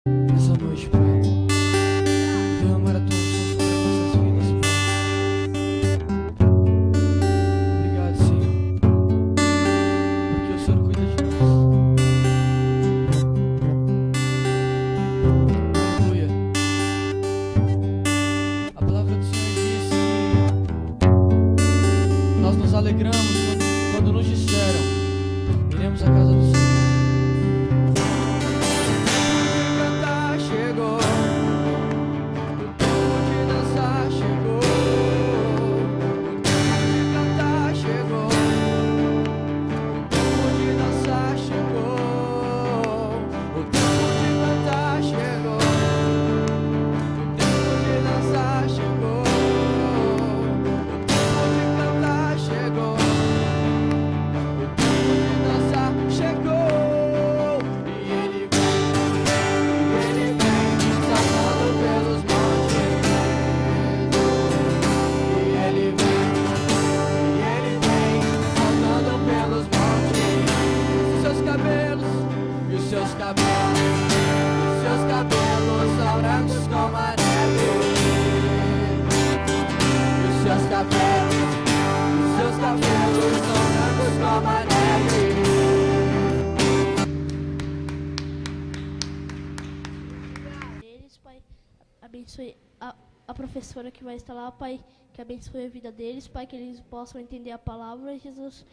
Nessa noite, Pai, derramar a tua unção sobre as nossas vidas, Pai. Obrigado, Senhor, porque o Senhor cuida de nós. Aleluia. A palavra do Senhor diz que nós nos alegramos quando nos disseram: iremos à casa do Senhor. Abençoe a professora que vai estar lá, Pai, que abençoe a vida deles, Pai, que eles possam entender a palavra, Jesus.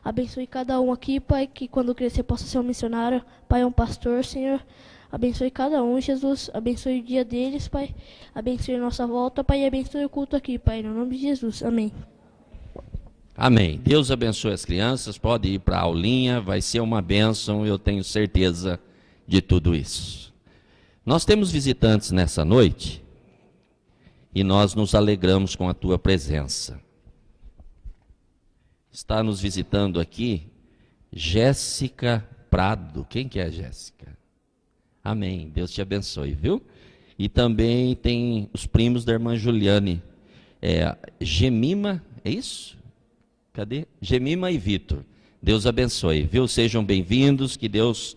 Abençoe cada um aqui, Pai, que quando crescer possa ser um missionário, Pai, um pastor, Senhor. Abençoe cada um, Jesus. Abençoe o dia deles, Pai. Abençoe a nossa volta, Pai, e abençoe o culto aqui, Pai, no nome de Jesus. Amém. Amém. Deus abençoe as crianças, pode ir para a aulinha, vai ser uma bênção, eu tenho certeza de tudo isso. Nós temos visitantes nessa noite e nós nos alegramos com a tua presença. Está nos visitando aqui Jéssica Prado. Quem que é a Jéssica? Amém. Deus te abençoe, viu? E também tem os primos da irmã Juliane. Gemima, é isso? Cadê? Gemima e Vitor. Deus abençoe, viu? Sejam bem-vindos, que Deus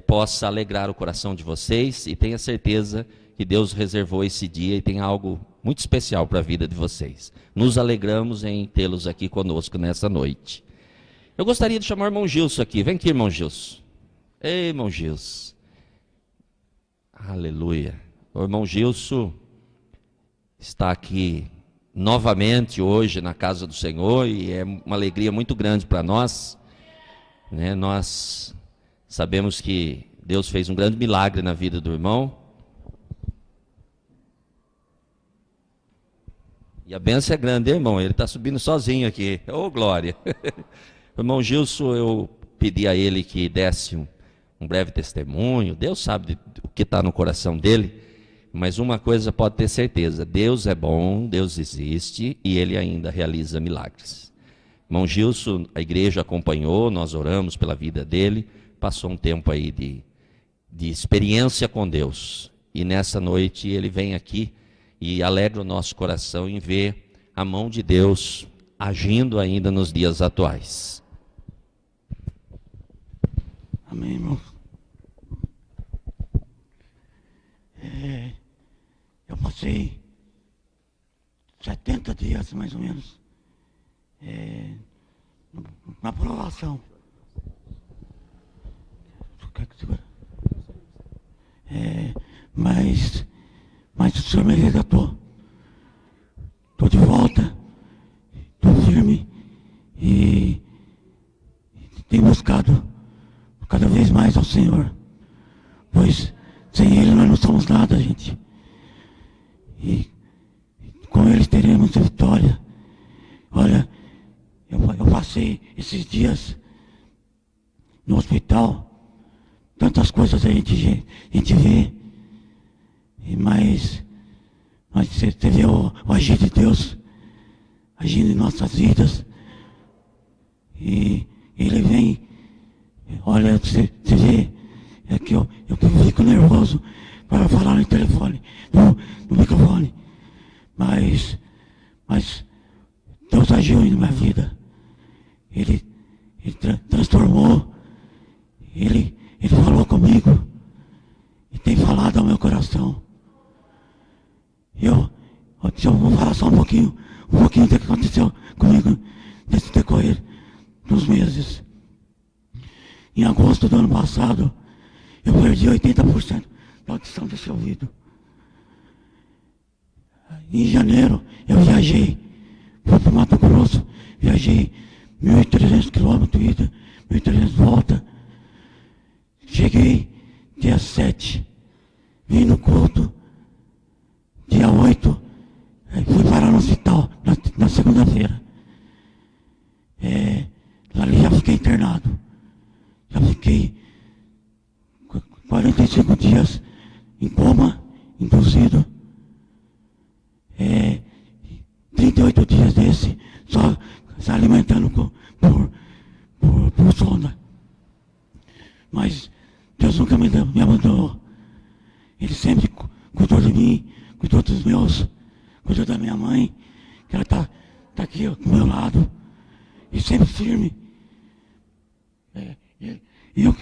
possa alegrar o coração de vocês e tenha certeza que Deus reservou esse dia e tem algo muito especial para a vida de vocês. Nos alegramos em tê-los aqui conosco nessa noite. Eu gostaria de chamar o irmão Gilson aqui. Vem aqui, irmão Gilson. Ei, irmão Gilson. Aleluia. O irmão Gilson está aqui novamente hoje na casa do Senhor e é uma alegria muito grande para nós, né? Nós sabemos que Deus fez um grande milagre na vida do irmão. E a bênção é grande, hein, irmão? Ele está subindo sozinho aqui. Ô, glória! O irmão Gilson, eu pedi a ele que desse um breve testemunho. Deus sabe o que está no coração dele. Mas uma coisa pode ter certeza: Deus é bom, Deus existe e Ele ainda realiza milagres. Irmão Gilson, a igreja acompanhou, nós oramos pela vida dele. Passou um tempo aí de experiência com Deus. E nessa noite ele vem aqui e alegra o nosso coração em ver a mão de Deus agindo ainda nos dias atuais. Amém, irmão. Eu passei 70 dias, mais ou menos, na provação. Mas o Senhor me resgatou. Estou de volta, estou firme e tenho buscado cada vez mais ao Senhor, pois sem Ele nós não somos nada, gente. E com Ele teremos a vitória. Olha, eu passei esses dias no hospital. Tantas coisas a gente vê, mas você vê o agir de Deus agindo em nossas vidas, e Ele vem. Olha, você vê, é que eu fico nervoso para falar no telefone, no microfone, mas Deus agiu em minha vida. Ele transformou, Ele falou comigo e tem falado falado ao meu coração. Eu vou falar só um pouquinho do que aconteceu comigo nesse decorrer dos meses. Em agosto do ano passado, eu perdi 80% da audição desse ouvido. Em janeiro, eu viajei, fui para o Mato Grosso, viajei 1.300 quilômetros ida, 1.300 volta. Cheguei dia 7, vim no culto, dia 8, fui parar no hospital, na segunda-feira. Ali já fiquei internado. Já fiquei 45 dias em coma, induzido. 38 dias desse, só se alimentando por sonda. Mas Deus nunca me abandonou. Ele sempre cuidou de mim, cuidou dos meus, cuidou da minha mãe, que ela tá aqui ó, do meu lado, e sempre firme.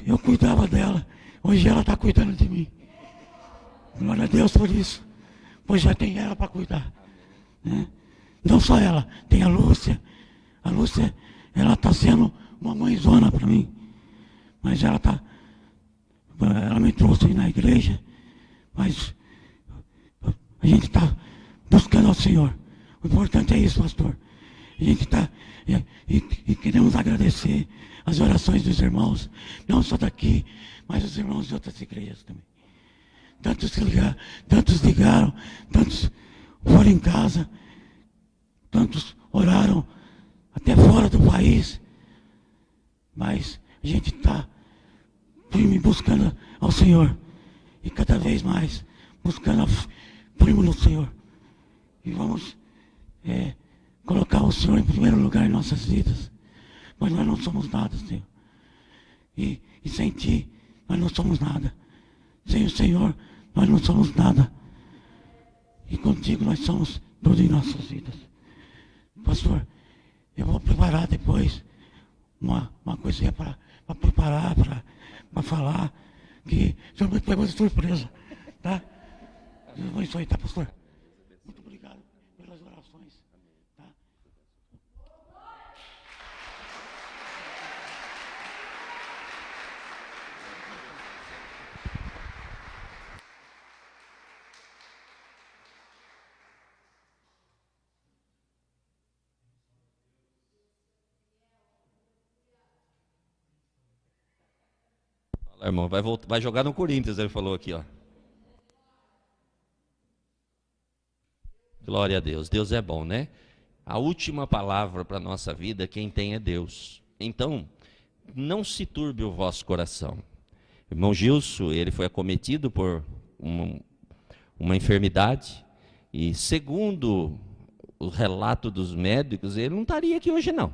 Eu cuidava dela, hoje ela está cuidando de mim. Glória a Deus por isso, pois já tem ela para cuidar. Né? Não só ela, tem a Lúcia. A Lúcia, ela está sendo uma mãezona para mim. Mas ela me trouxe na igreja, mas a gente está buscando ao Senhor. O importante é isso, pastor. A gente está, e queremos agradecer as orações dos irmãos, não só daqui, mas os irmãos de outras igrejas também. Tantos ligaram, tantos foram em casa, tantos oraram até fora do país, mas a gente está firme buscando ao Senhor, e cada vez mais buscando firme no Senhor, e vamos colocar o Senhor em primeiro lugar em nossas vidas. Mas nós não somos nada, Senhor, e sem Ti nós não somos nada. Sem o Senhor nós não somos nada, e contigo nós somos tudo em nossas vidas. Pastor, eu vou preparar depois uma coisinha para preparar, para falar, que o Senhor me pegou de surpresa, tá? Eu vou isso aí, tá, pastor? Muito obrigado pelas orações, tá? Fala, irmão, vai jogar no Corinthians, ele falou aqui, ó. Glória a Deus. Deus é bom, né? A última palavra para a nossa vida, quem tem é Deus. Então, não se turbe o vosso coração. O irmão Gilson, ele foi acometido por uma enfermidade, e segundo o relato dos médicos, ele não estaria aqui hoje não.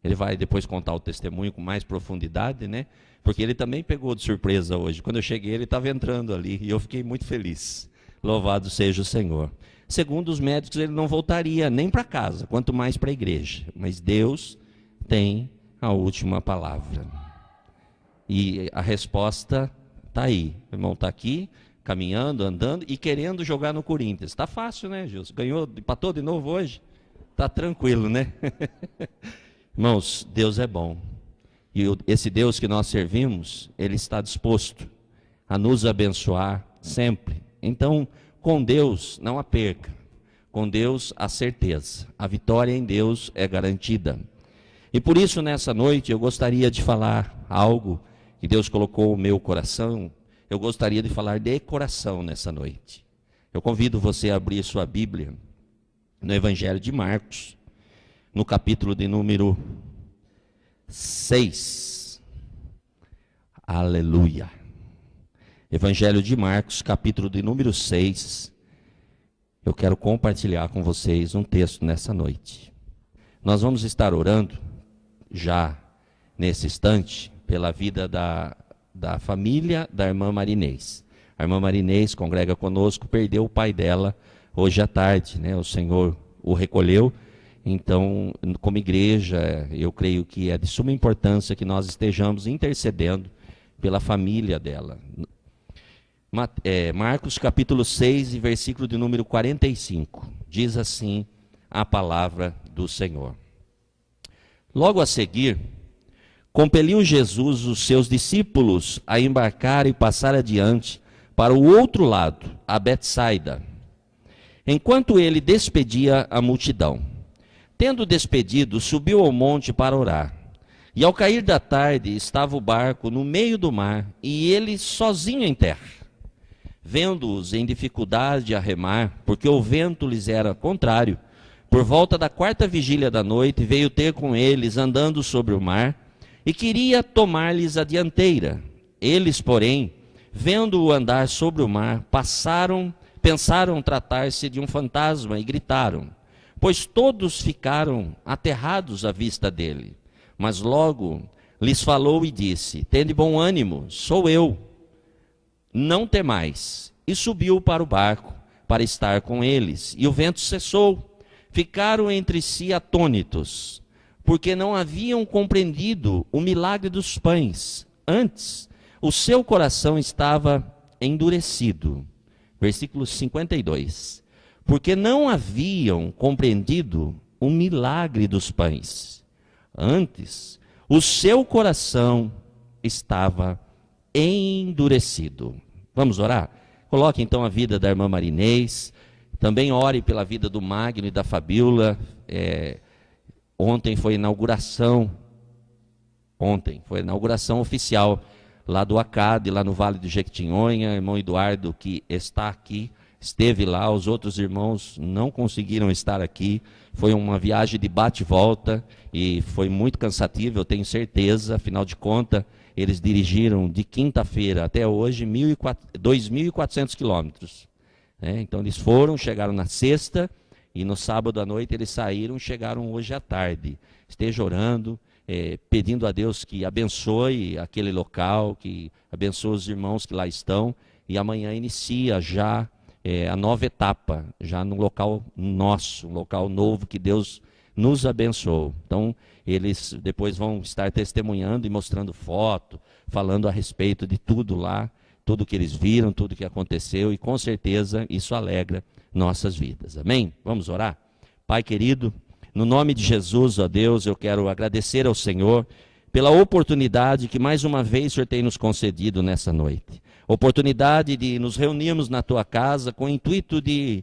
Ele vai depois contar o testemunho com mais profundidade, né? Porque ele também pegou de surpresa hoje. Quando eu cheguei, ele estava entrando ali, e eu fiquei muito feliz. Louvado seja o Senhor. Segundo os médicos, ele não voltaria nem para casa, quanto mais para a igreja. Mas Deus tem a última palavra. E a resposta está aí. O irmão está aqui, caminhando, andando e querendo jogar no Corinthians. Está fácil, né, Gilson? Ganhou, empatou de novo hoje? Está tranquilo, né? Irmãos, Deus é bom. E esse Deus que nós servimos, Ele está disposto a nos abençoar sempre. Então, com Deus, não a perca. Com Deus, a certeza. A vitória em Deus é garantida. E por isso, nessa noite, eu gostaria de falar algo que Deus colocou no meu coração. Eu gostaria de falar de coração nessa noite. Eu convido você a abrir sua Bíblia no Evangelho de Marcos, no capítulo de número 6. Aleluia. Evangelho de Marcos, capítulo de número 6. Eu quero compartilhar com vocês um texto nessa noite. Nós vamos estar orando, já nesse instante, pela vida da família da irmã Marinês. A irmã Marinês congrega conosco, perdeu o pai dela hoje à tarde, né? O Senhor o recolheu. Então, como igreja, eu creio que é de suma importância que nós estejamos intercedendo pela família dela. Marcos capítulo 6 e versículo de número 45. Diz assim a palavra do Senhor. Logo a seguir, compeliu Jesus os seus discípulos a embarcar e passar adiante para o outro lado, a Betsaida, enquanto ele despedia a multidão. Tendo despedido, subiu ao monte para orar. E ao cair da tarde, estava o barco no meio do mar, e ele sozinho em terra. Vendo-os em dificuldade a remar, porque o vento lhes era contrário, por volta da 4ª vigília da noite, veio ter com eles andando sobre o mar, e queria tomar-lhes a dianteira. Eles, porém, vendo-o andar sobre o mar, pensaram tratar-se de um fantasma e gritaram, pois todos ficaram aterrados à vista dele. Mas logo lhes falou e disse, tende bom ânimo, sou eu, não temais. E subiu para o barco para estar com eles, e o vento cessou. Ficaram entre si atônitos, porque não haviam compreendido o milagre dos pães. Antes, o seu coração estava endurecido. Versículo 52. Porque não haviam compreendido o milagre dos pães. Antes, o seu coração estava endurecido. Vamos orar? Coloque então a vida da irmã Marinês. Também ore pela vida do Magno e da Fabíola. Ontem foi a inauguração oficial lá do ACAD, lá no Vale do Jequitinhonha. Irmão Eduardo, que está aqui, esteve lá. Os outros irmãos não conseguiram estar aqui. Foi uma viagem de bate e volta e foi muito cansativo, eu tenho certeza. Afinal de contas, eles dirigiram de quinta-feira até hoje 2.400 quilômetros. Então eles chegaram na sexta e no sábado à noite eles saíram, chegaram hoje à tarde. Esteja orando, pedindo a Deus que abençoe aquele local, que abençoe os irmãos que lá estão. E amanhã inicia já a nova etapa, já no local nosso, um local novo que Deus nos abençoou. Então eles depois vão estar testemunhando e mostrando foto, falando a respeito de tudo lá, tudo que eles viram, tudo que aconteceu, e com certeza isso alegra nossas vidas. Amém? Vamos orar? Pai querido, no nome de Jesus, ó Deus, eu quero agradecer ao Senhor pela oportunidade que mais uma vez o Senhor tem nos concedido nessa noite. Oportunidade de nos reunirmos na Tua casa com o intuito de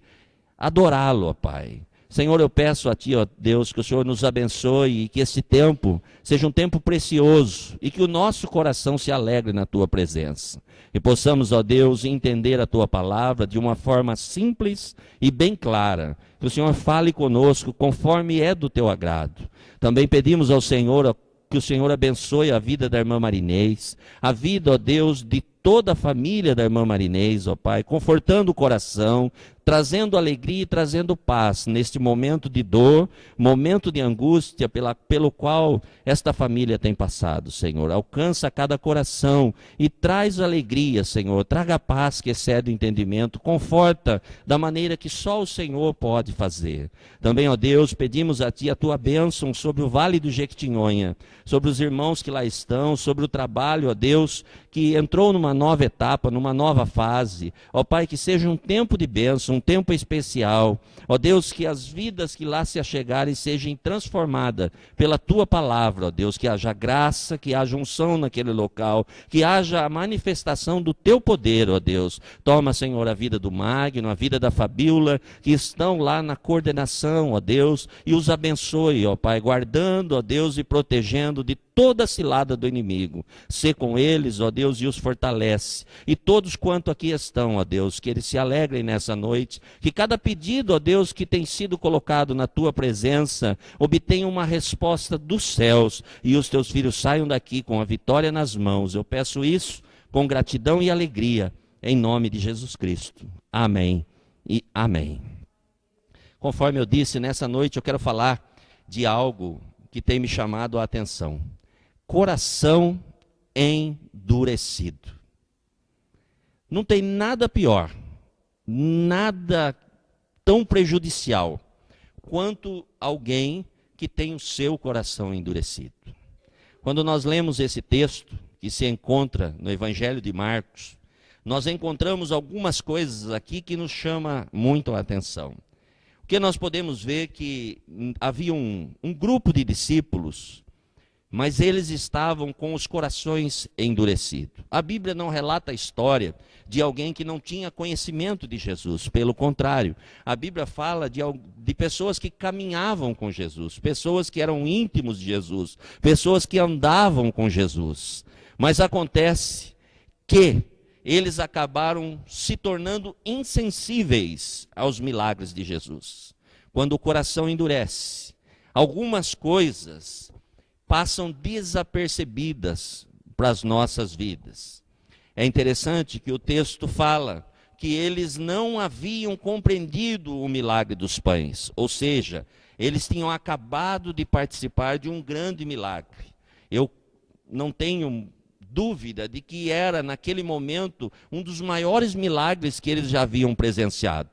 adorá-lo, ó Pai. Senhor, eu peço a Ti, ó Deus, que o Senhor nos abençoe e que esse tempo seja um tempo precioso e que o nosso coração se alegre na Tua presença. E possamos, ó Deus, entender a Tua palavra de uma forma simples e bem clara. Que o Senhor fale conosco conforme é do Teu agrado. Também pedimos ao Senhor que o Senhor abençoe a vida da irmã Marinês, a vida, ó Deus, de toda a família da irmã Marinês, ó Pai, confortando o coração, trazendo alegria e trazendo paz neste momento de dor, momento de angústia pelo qual esta família tem passado, Senhor. Alcança cada coração e traz alegria, Senhor. Traga paz que excede o entendimento, conforta da maneira que só o Senhor pode fazer. Também, ó Deus, pedimos a Ti a Tua bênção sobre o Vale do Jequitinhonha, sobre os irmãos que lá estão, sobre o trabalho, ó Deus, que entrou numa nova etapa, numa nova fase. Ó Pai, que seja um tempo de bênção, um tempo especial. Ó Deus, que as vidas que lá se achegarem sejam transformadas pela Tua palavra, ó Deus, que haja graça, que haja unção naquele local, que haja a manifestação do Teu poder, ó Deus. Toma, Senhor, a vida do Magno, a vida da Fabíola, que estão lá na coordenação, ó Deus, e os abençoe, ó Pai, guardando, ó Deus, e protegendo de toda a cilada do inimigo. Sê com eles, ó Deus, e os fortalece. E todos quanto aqui estão, ó Deus, que eles se alegrem nessa noite, que cada pedido, ó Deus, que tem sido colocado na Tua presença, obtenha uma resposta dos céus, e os Teus filhos saiam daqui com a vitória nas mãos. Eu peço isso com gratidão e alegria, em nome de Jesus Cristo. Amém e amém. Conforme eu disse, nessa noite eu quero falar de algo que tem me chamado a atenção. Coração endurecido. Não tem nada pior, nada tão prejudicial quanto alguém que tem o seu coração endurecido. Quando nós lemos esse texto, que se encontra no Evangelho de Marcos, nós encontramos algumas coisas aqui que nos chama muito a atenção. Porque nós podemos ver que havia um grupo de discípulos, mas eles estavam com os corações endurecidos. A Bíblia não relata a história de alguém que não tinha conhecimento de Jesus. Pelo contrário, a Bíblia fala de pessoas que caminhavam com Jesus, pessoas que eram íntimos de Jesus, pessoas que andavam com Jesus. Mas acontece que eles acabaram se tornando insensíveis aos milagres de Jesus. Quando o coração endurece, algumas coisas passam desapercebidas para as nossas vidas. É interessante que o texto fala que eles não haviam compreendido o milagre dos pães, ou seja, eles tinham acabado de participar de um grande milagre. Eu não tenho dúvida de que era, naquele momento, um dos maiores milagres que eles já haviam presenciado.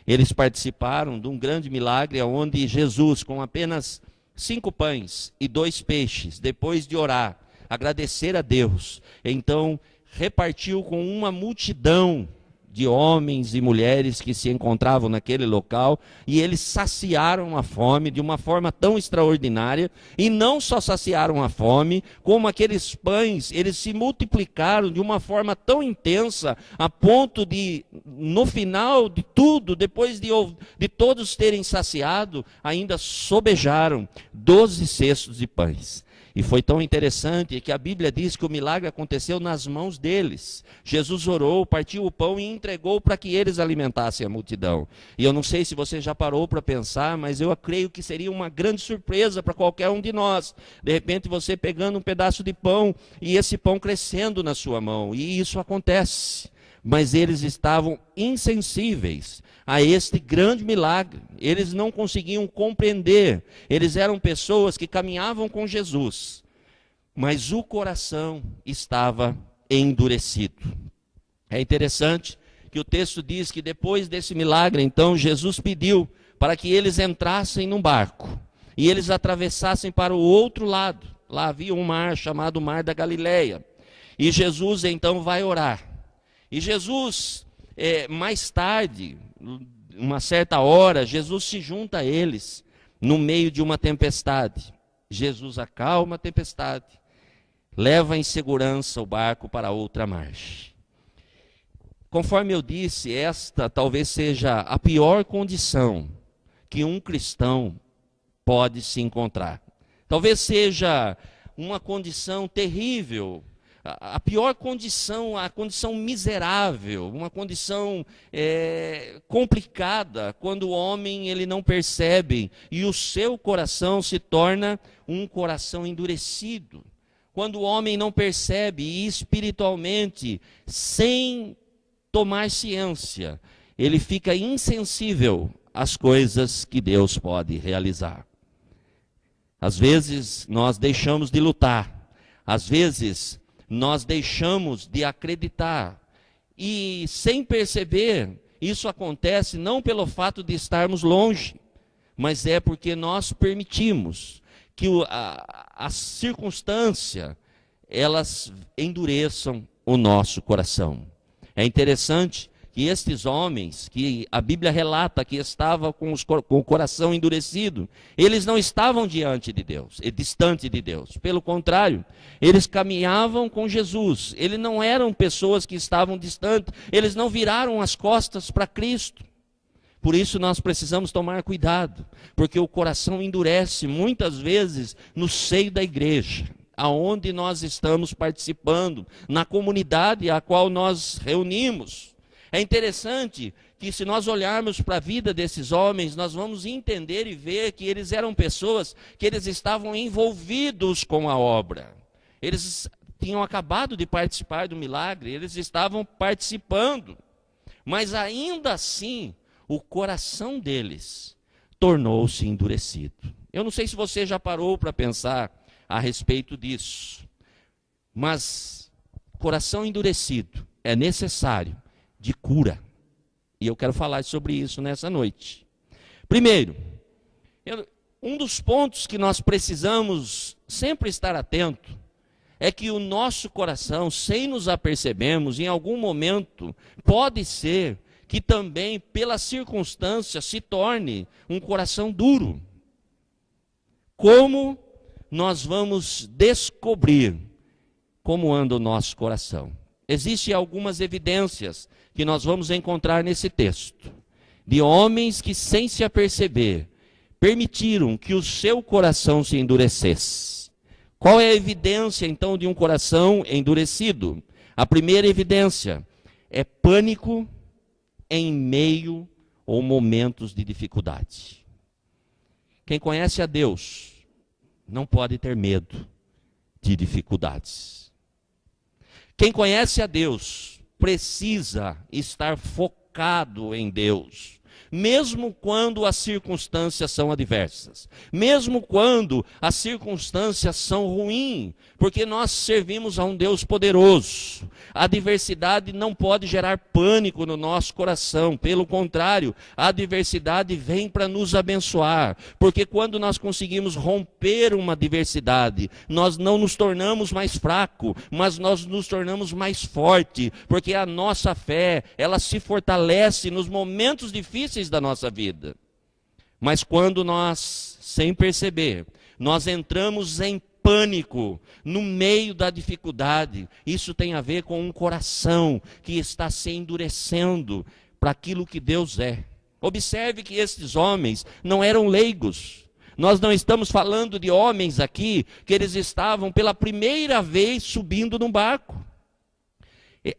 Eles participaram de um grande milagre onde Jesus, com apenas 5 pães e 2 peixes, depois de orar, agradecer a Deus, então repartiu com uma multidão de homens e mulheres que se encontravam naquele local, e eles saciaram a fome de uma forma tão extraordinária, e não só saciaram a fome, como aqueles pães, eles se multiplicaram de uma forma tão intensa, a ponto de, no final de tudo, depois de todos terem saciado, ainda sobejaram 12 cestos de pães. E foi tão interessante que a Bíblia diz que o milagre aconteceu nas mãos deles. Jesus orou, partiu o pão e entregou para que eles alimentassem a multidão. E eu não sei se você já parou para pensar, mas eu creio que seria uma grande surpresa para qualquer um de nós. De repente você pegando um pedaço de pão e esse pão crescendo na sua mão. E isso acontece. Mas eles estavam insensíveis a este grande milagre. Eles não conseguiam compreender. Eles eram pessoas que caminhavam com Jesus, mas o coração estava endurecido. É interessante que o texto diz que depois desse milagre, então, Jesus pediu para que eles entrassem num barco e eles atravessassem para o outro lado. Lá havia um mar chamado Mar da Galileia. E Jesus então vai orar. E Jesus, mais tarde, uma certa hora, Jesus se junta a eles no meio de uma tempestade. Jesus acalma a tempestade, leva em segurança o barco para outra margem. Conforme eu disse, esta talvez seja a pior condição que um cristão pode se encontrar. Talvez seja uma condição terrível, a pior condição, a condição miserável, uma condição complicada, quando o homem ele não percebe e o seu coração se torna um coração endurecido. Quando o homem não percebe e espiritualmente, sem tomar ciência, ele fica insensível às coisas que Deus pode realizar. Às vezes nós deixamos de lutar, às vezes nós deixamos de acreditar, e sem perceber, isso acontece não pelo fato de estarmos longe, mas é porque nós permitimos que a circunstância, elas endureçam o nosso coração. É interessante que estes homens, que a Bíblia relata que estavam com o coração endurecido, eles não estavam diante de Deus, distante de Deus. Pelo contrário, eles caminhavam com Jesus. Eles não eram pessoas que estavam distantes, eles não viraram as costas para Cristo. Por isso nós precisamos tomar cuidado, porque o coração endurece muitas vezes no seio da igreja, aonde nós estamos participando, na comunidade a qual nós reunimos. É interessante que, se nós olharmos para a vida desses homens, nós vamos entender e ver que eles eram pessoas que eles estavam envolvidos com a obra. Eles tinham acabado de participar do milagre, eles estavam participando. Mas ainda assim, o coração deles tornou-se endurecido. Eu não sei se você já parou para pensar a respeito disso, mas coração endurecido é necessário de cura. E eu quero falar sobre isso nessa noite. Primeiro, um dos pontos que nós precisamos sempre estar atento é que o nosso coração, sem nos apercebermos, em algum momento, pode ser que também, pela circunstância, se torne um coração duro. Como nós vamos descobrir como anda o nosso coração? Existem algumas evidências que nós vamos encontrar nesse texto, de homens que, sem se aperceber, permitiram que o seu coração se endurecesse. Qual é a evidência, então, de um coração endurecido? A primeira evidência é pânico em meio ou momentos de dificuldade. Quem conhece a Deus não pode ter medo de dificuldades. Quem conhece a Deus precisa estar focado em Deus, mesmo quando as circunstâncias são adversas, mesmo quando as circunstâncias são ruins, porque nós servimos a um Deus poderoso. A adversidade não pode gerar pânico no nosso coração, pelo contrário, a adversidade vem para nos abençoar, porque quando nós conseguimos romper uma adversidade, nós não nos tornamos mais fracos, mas nós nos tornamos mais fortes, porque a nossa fé, ela se fortalece nos momentos difíceis da nossa vida. Mas quando nós, sem perceber, nós entramos em pânico no meio da dificuldade, isso tem a ver com um coração que está se endurecendo para aquilo que Deus é. Observe que estes homens não eram leigos. Nós não estamos falando de homens aqui que eles estavam pela primeira vez subindo num barco.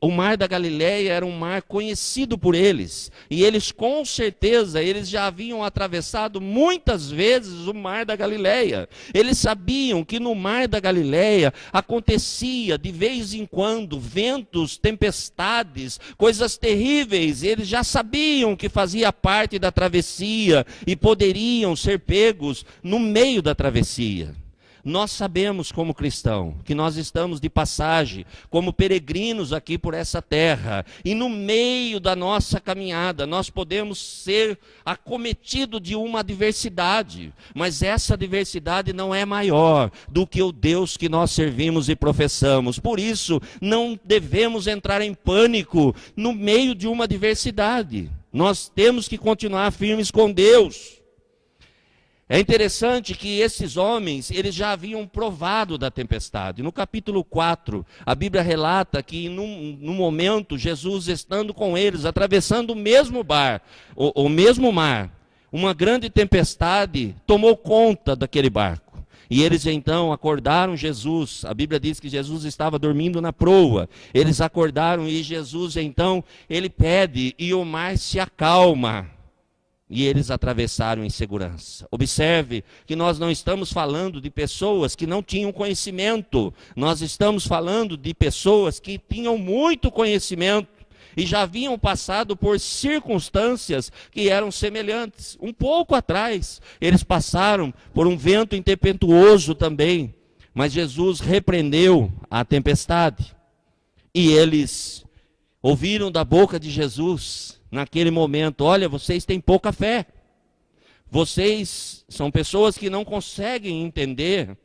O mar da Galileia era um mar conhecido por eles, e eles com certeza, eles já haviam atravessado muitas vezes o mar da Galileia. Eles sabiam que no mar da Galileia acontecia de vez em quando ventos, tempestades, coisas terríveis. Eles já sabiam que fazia parte da travessia e poderiam ser pegos no meio da travessia. Nós sabemos como cristão que nós estamos de passagem, como peregrinos aqui por essa terra, e no meio da nossa caminhada nós podemos ser acometidos de uma adversidade, mas essa adversidade não é maior do que o Deus que nós servimos e professamos. Por isso, não devemos entrar em pânico no meio de uma adversidade. Nós temos que continuar firmes com Deus. É interessante que esses homens, eles já haviam provado da tempestade. No capítulo 4, a Bíblia relata que num momento, Jesus estando com eles, atravessando o mesmo mesmo mar, uma grande tempestade tomou conta daquele barco. E eles então acordaram Jesus. A Bíblia diz que Jesus estava dormindo na proa. Eles acordaram e Jesus então, ele pede e o mar se acalma. E eles atravessaram em segurança. Observe que nós não estamos falando de pessoas que não tinham conhecimento. Nós estamos falando de pessoas que tinham muito conhecimento e já haviam passado por circunstâncias que eram semelhantes. Um pouco atrás, eles passaram por um vento impetuoso também. Mas Jesus repreendeu a tempestade. E eles ouviram da boca de Jesus naquele momento: olha, vocês têm pouca fé. Vocês são pessoas que não conseguem entender.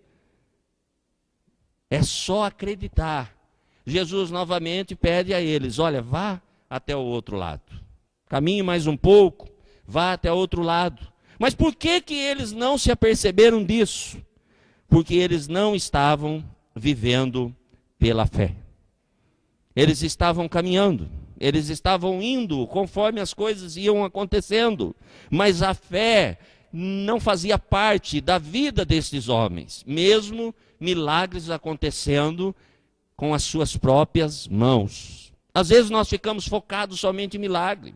É só acreditar. Jesus novamente pede a eles: olha, vá até o outro lado. Caminhe mais um pouco, vá até o outro lado. Mas por que eles não se aperceberam disso? Porque eles não estavam vivendo pela fé. Eles estavam caminhando. Eles estavam indo conforme as coisas iam acontecendo, mas a fé não fazia parte da vida desses homens, mesmo milagres acontecendo com as suas próprias mãos. Às vezes nós ficamos focados somente em milagre.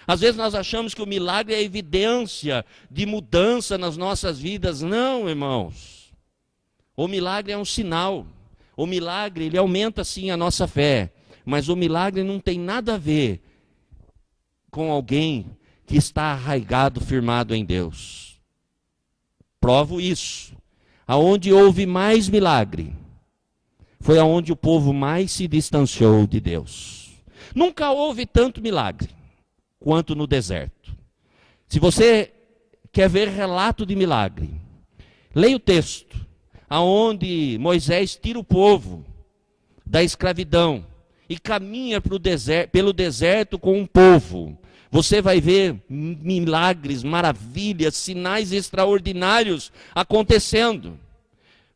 Às vezes nós achamos que o milagre é evidência de mudança nas nossas vidas. Não, irmãos. O milagre é um sinal. O milagre, ele aumenta sim a nossa fé. Mas o milagre não tem nada a ver com alguém que está arraigado, firmado em Deus. Provo isso. Aonde houve mais milagre, foi aonde o povo mais se distanciou de Deus. Nunca houve tanto milagre quanto no deserto. Se você quer ver relato de milagre, leia o texto. aonde Moisés tira o povo da escravidão e caminha pelo deserto com um povo. Você vai ver milagres, maravilhas, sinais extraordinários acontecendo.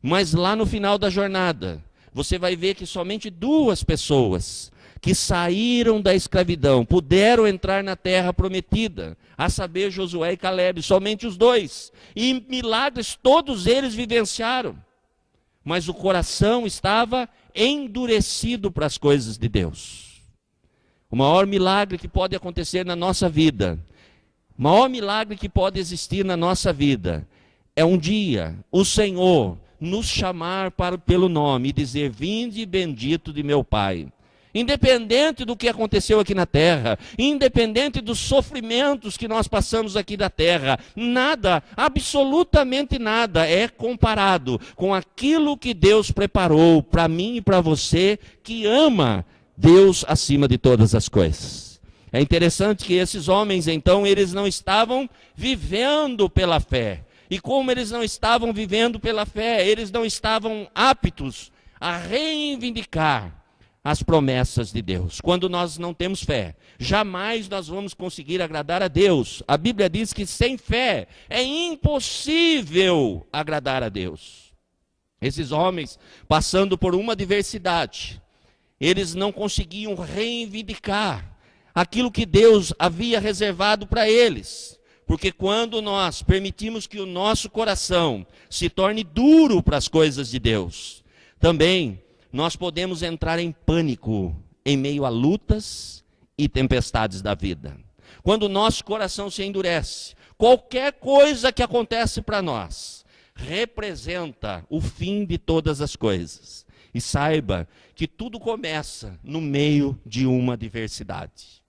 Mas lá no final da jornada, você vai ver que somente 2 pessoas que saíram da escravidão puderam entrar na terra prometida, a saber, Josué e Calebe, somente os 2. E milagres todos eles vivenciaram. Mas o coração estava endurecido para as coisas de Deus. O maior milagre que pode acontecer na nossa vida, o maior milagre que pode existir na nossa vida, é um dia o Senhor nos chamar pelo nome e dizer: vinde bendito de meu Pai. Independente do que aconteceu aqui na terra, independente dos sofrimentos que nós passamos aqui na terra, nada, absolutamente nada é comparado com aquilo que Deus preparou para mim e para você que ama Deus acima de todas as coisas. É interessante que esses homens, então, eles não estavam vivendo pela fé. E como eles não estavam vivendo pela fé, eles não estavam aptos a reivindicar as promessas de Deus. Quando nós não temos fé, jamais nós vamos conseguir agradar a Deus. A Bíblia diz que sem fé é impossível agradar a Deus. Esses homens, passando por uma adversidade, eles não conseguiam reivindicar aquilo que Deus havia reservado para eles. Porque quando nós permitimos que o nosso coração se torne duro para as coisas de Deus, também nós podemos entrar em pânico em meio a lutas e tempestades da vida. Quando o nosso coração se endurece, qualquer coisa que acontece para nós representa o fim de todas as coisas. E saiba que tudo começa no meio de uma adversidade.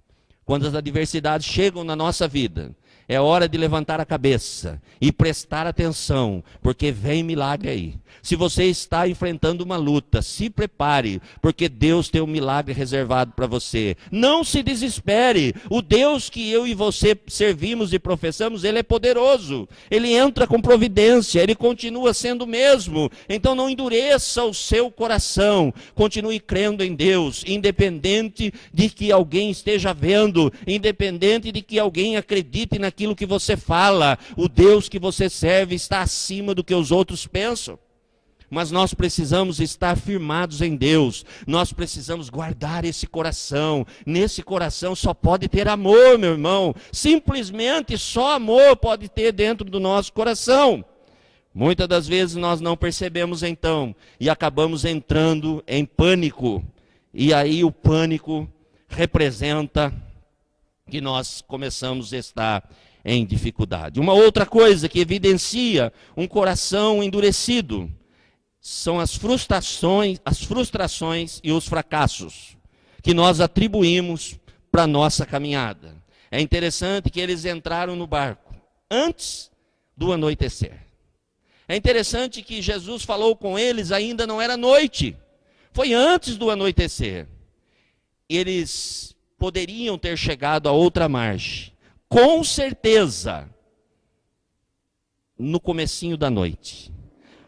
Quando as adversidades chegam na nossa vida, é hora de levantar a cabeça e prestar atenção, porque vem milagre aí. Se você está enfrentando uma luta, se prepare, porque Deus tem um milagre reservado para você. Não se desespere. O Deus que eu e você servimos e professamos, Ele é poderoso. Ele entra com providência, Ele continua sendo o mesmo. Então não endureça o seu coração. Continue crendo em Deus, independente de que alguém esteja vendo, independente de que alguém acredite naquilo que você fala. O Deus que você serve está acima do que os outros pensam. Mas nós precisamos estar firmados em Deus. Nós precisamos guardar esse coração. Nesse coração só pode ter amor, meu irmão. Simplesmente só amor pode ter dentro do nosso coração. Muitas das vezes nós não percebemos então e acabamos entrando em pânico. E aí o pânico representa que nós começamos a estar em dificuldade. Uma outra coisa que evidencia um coração endurecido são as frustrações e os fracassos que nós atribuímos para a nossa caminhada. É interessante que eles entraram no barco antes do anoitecer. É interessante que Jesus falou com eles, ainda não era noite, foi antes do anoitecer. Eles poderiam ter chegado a outra margem, com certeza, no comecinho da noite.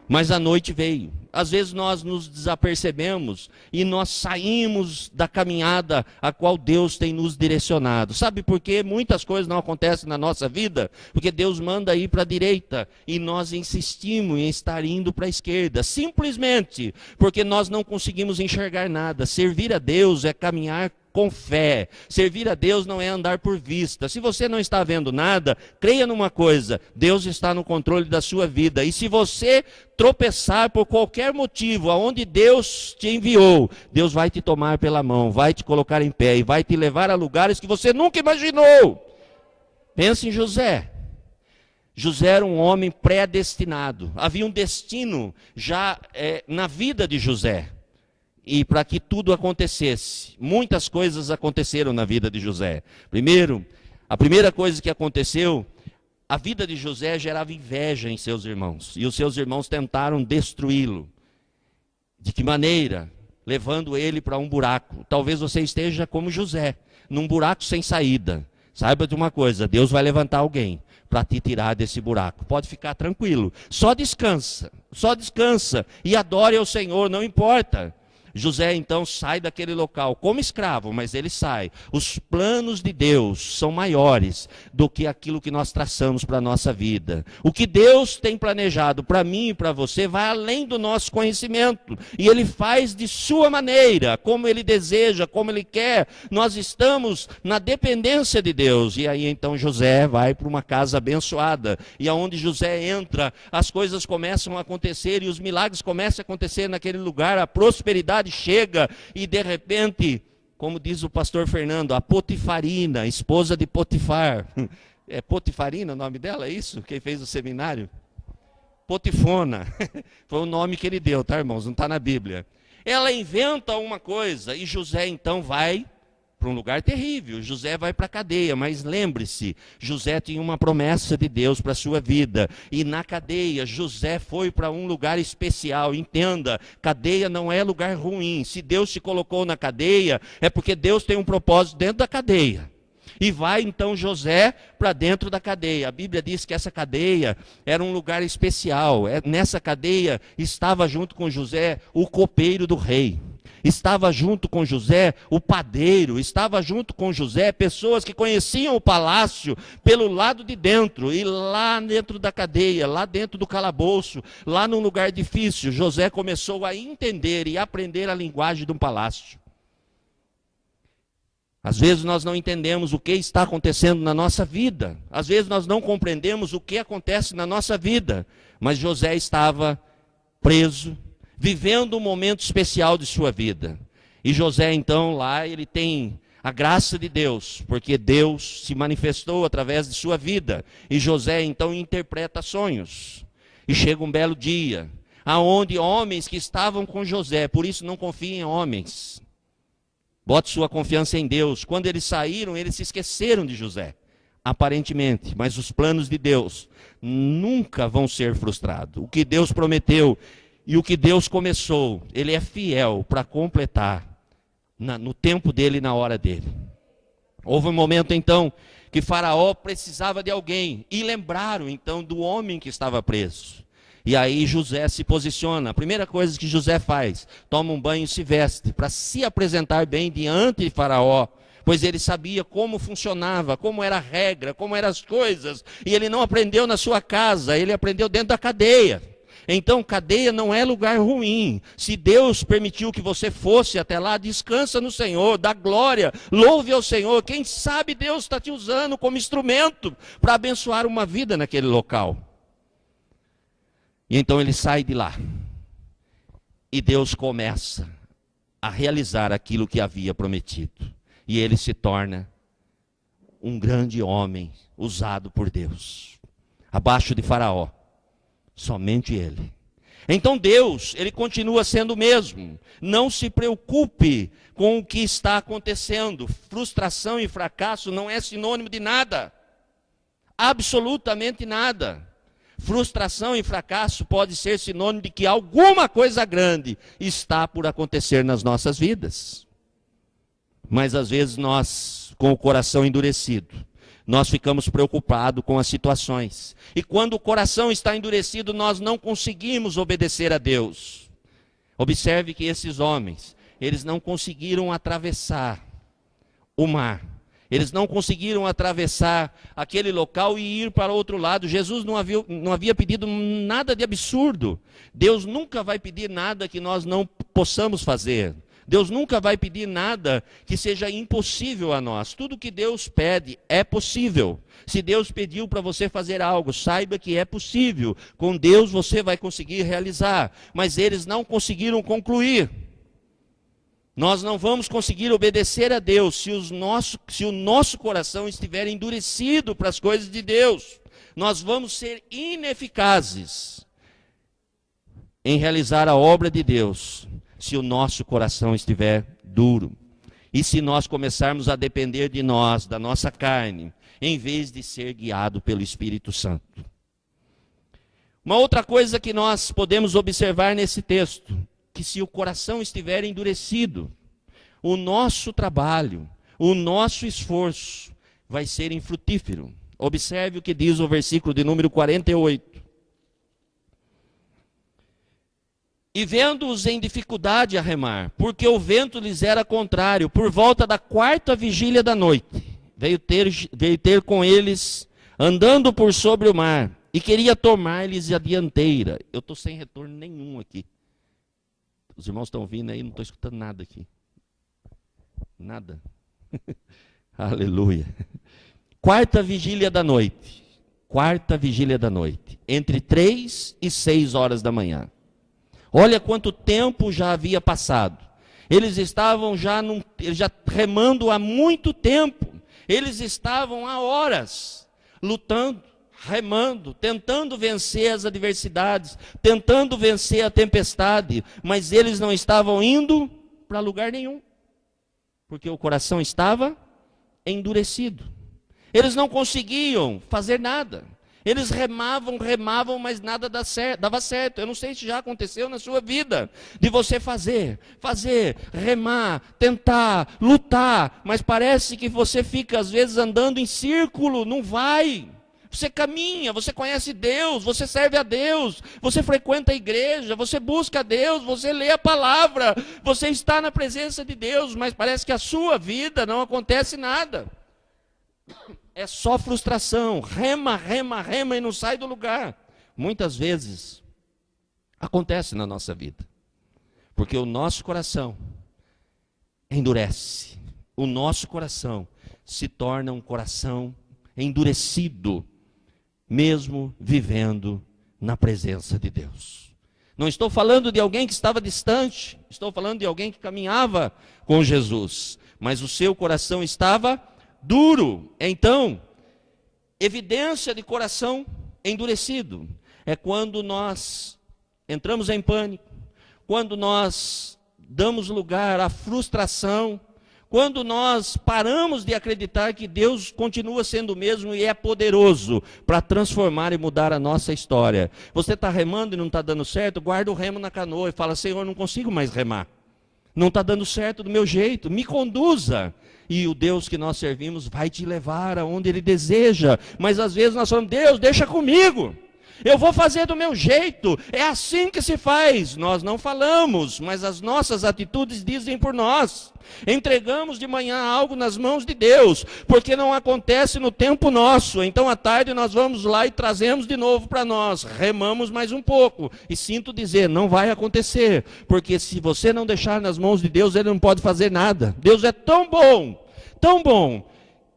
Mas a noite veio. Às vezes nós nos desapercebemos e nós saímos da caminhada a qual Deus tem nos direcionado. Sabe por quê? Muitas coisas não acontecem na nossa vida, porque Deus manda ir para a direita e nós insistimos em estar indo para a esquerda. Simplesmente porque nós não conseguimos enxergar nada. Servir a Deus é caminhar com fé. Servir a Deus não é andar por vista. Se você não está vendo nada, creia numa coisa: Deus está no controle da sua vida. E se você tropeçar por qualquer motivo, aonde Deus te enviou, Deus vai te tomar pela mão, vai te colocar em pé e vai te levar a lugares que você nunca imaginou. Pense em José. José era um homem predestinado. Havia um destino já na vida de José. E para que tudo acontecesse, muitas coisas aconteceram na vida de José. Primeiro, a primeira coisa que aconteceu, a vida de José gerava inveja em seus irmãos. E os seus irmãos tentaram destruí-lo. De que maneira? Levando ele para um buraco. Talvez você esteja como José, num buraco sem saída. Saiba de uma coisa, Deus vai levantar alguém para te tirar desse buraco. Pode ficar tranquilo. Só descansa e adore ao Senhor, não importa. José então sai daquele local como escravo, mas ele sai. Os planos de Deus são maiores do que aquilo que nós traçamos para a nossa vida. O que Deus tem planejado para mim e para você vai além do nosso conhecimento. E Ele faz de sua maneira, como Ele deseja, como Ele quer. Nós estamos na dependência de Deus. E aí então José vai para uma casa abençoada. E aonde José entra, as coisas começam a acontecer e os milagres começam a acontecer naquele lugar, a prosperidade chega e de repente, como diz o pastor Fernando, a Potifarina, esposa de Potifar, é Potifarina o nome dela, é isso? Quem fez o seminário? Potifona, foi o nome que ele deu, tá, irmãos? Não está na Bíblia. Ela inventa uma coisa e José então vai para um lugar terrível. José vai para a cadeia, mas lembre-se, José tinha uma promessa de Deus para a sua vida, e na cadeia José foi para um lugar especial. Entenda, cadeia não é lugar ruim. Se Deus te colocou na cadeia, é porque Deus tem um propósito dentro da cadeia. E vai então José para dentro da cadeia. A Bíblia diz que essa cadeia era um lugar especial. Nessa cadeia estava junto com José o copeiro do rei. Estava junto com José o padeiro, estava junto com José pessoas que conheciam o palácio pelo lado de dentro. E lá dentro da cadeia, lá dentro do calabouço, lá num lugar difícil, José começou a entender e aprender a linguagem de um palácio. Às vezes nós não entendemos o que está acontecendo na nossa vida. Às vezes nós não compreendemos o que acontece na nossa vida. Mas José estava preso, vivendo um momento especial de sua vida. E José então lá ele tem a graça de Deus, porque Deus se manifestou através de sua vida. E José então interpreta sonhos. E chega um belo dia, aonde homens que estavam com José, por isso não confiem em homens. Bote sua confiança em Deus. Quando eles saíram, eles se esqueceram de José, aparentemente. Mas os planos de Deus nunca vão ser frustrados. O que Deus prometeu e o que Deus começou, Ele é fiel para completar no tempo dele e na hora dele. Houve um momento então que Faraó precisava de alguém. E lembraram então do homem que estava preso. E aí José se posiciona. A primeira coisa que José faz, toma um banho e se veste, para se apresentar bem diante de Faraó, pois ele sabia como funcionava, como era a regra, como eram as coisas, e ele não aprendeu na sua casa, ele aprendeu dentro da cadeia. Então cadeia não é lugar ruim. Se Deus permitiu que você fosse até lá, descansa no Senhor, dá glória, louve ao Senhor. Quem sabe Deus está te usando como instrumento para abençoar uma vida naquele local. E então ele sai de lá. E Deus começa a realizar aquilo que havia prometido. E ele se torna um grande homem usado por Deus. Abaixo de Faraó. Somente ele. Então Deus, ele continua sendo o mesmo. Não se preocupe com o que está acontecendo. Frustração e fracasso não é sinônimo de nada. Absolutamente nada. Frustração e fracasso pode ser sinônimo de que alguma coisa grande está por acontecer nas nossas vidas. Mas às vezes nós, com o coração endurecido, nós ficamos preocupados com as situações. E quando o coração está endurecido, nós não conseguimos obedecer a Deus. Observe que esses homens, eles não conseguiram atravessar o mar. Eles não conseguiram atravessar aquele local e ir para o outro lado. Jesus não havia pedido nada de absurdo. Deus nunca vai pedir nada que nós não possamos fazer. Deus nunca vai pedir nada que seja impossível a nós. Tudo que Deus pede é possível. Se Deus pediu para você fazer algo, saiba que é possível. Com Deus você vai conseguir realizar. Mas eles não conseguiram concluir. Nós não vamos conseguir obedecer a Deus se o nosso coração estiver endurecido para as coisas de Deus. Nós vamos ser ineficazes em realizar a obra de Deus se o nosso coração estiver duro. E se nós começarmos a depender de nós, da nossa carne, em vez de ser guiado pelo Espírito Santo. Uma outra coisa que nós podemos observar nesse texto, que se o coração estiver endurecido, o nosso trabalho, o nosso esforço, vai ser infrutífero. Observe o que diz o versículo de número 48. E vendo-os em dificuldade a remar, porque o vento lhes era contrário, por volta da 4ª vigília da noite, veio ter com eles, andando por sobre o mar, e queria tomar-lhes a dianteira. Eu estou sem retorno nenhum aqui. Os irmãos estão vindo aí, não estou escutando nada aqui. Nada. Aleluia. 4ª vigília da noite. 4ª vigília da noite. Entre 3 e 6 horas da manhã. Olha quanto tempo já havia passado. Eles estavam já remando há muito tempo. Eles estavam há horas lutando, remando, tentando vencer as adversidades, tentando vencer a tempestade, mas eles não estavam indo para lugar nenhum, porque o coração estava endurecido. Eles não conseguiam fazer nada. Eles remavam, mas nada dava certo. Eu não sei se já aconteceu na sua vida, de você fazer, remar, tentar, lutar, mas parece que você fica às vezes andando em círculo, não vai. Você caminha, você conhece Deus, você serve a Deus, você frequenta a igreja, você busca a Deus, você lê a palavra, você está na presença de Deus, mas parece que a sua vida não acontece nada. É só frustração, rema e não sai do lugar. Muitas vezes acontece na nossa vida, porque o nosso coração endurece, o nosso coração se torna um coração endurecido, mesmo vivendo na presença de Deus. Não estou falando de alguém que estava distante, estou falando de alguém que caminhava com Jesus, mas o seu coração estava duro. Então, evidência de coração endurecido é quando nós entramos em pânico, quando nós damos lugar à frustração, quando nós paramos de acreditar que Deus continua sendo o mesmo e é poderoso para transformar e mudar a nossa história. Você está remando e não está dando certo, guarda o remo na canoa e fala: Senhor, não consigo mais remar. Não está dando certo do meu jeito, me conduza. E o Deus que nós servimos vai te levar aonde Ele deseja. Mas às vezes nós falamos: Deus, deixa comigo. Eu vou fazer do meu jeito. É assim que se faz. Nós não falamos, mas as nossas atitudes dizem por nós. Entregamos de manhã algo nas mãos de Deus, porque não acontece no tempo nosso. Então à tarde nós vamos lá e trazemos de novo para nós. Remamos mais um pouco. E sinto dizer, não vai acontecer. Porque se você não deixar nas mãos de Deus, Ele não pode fazer nada. Deus é tão bom,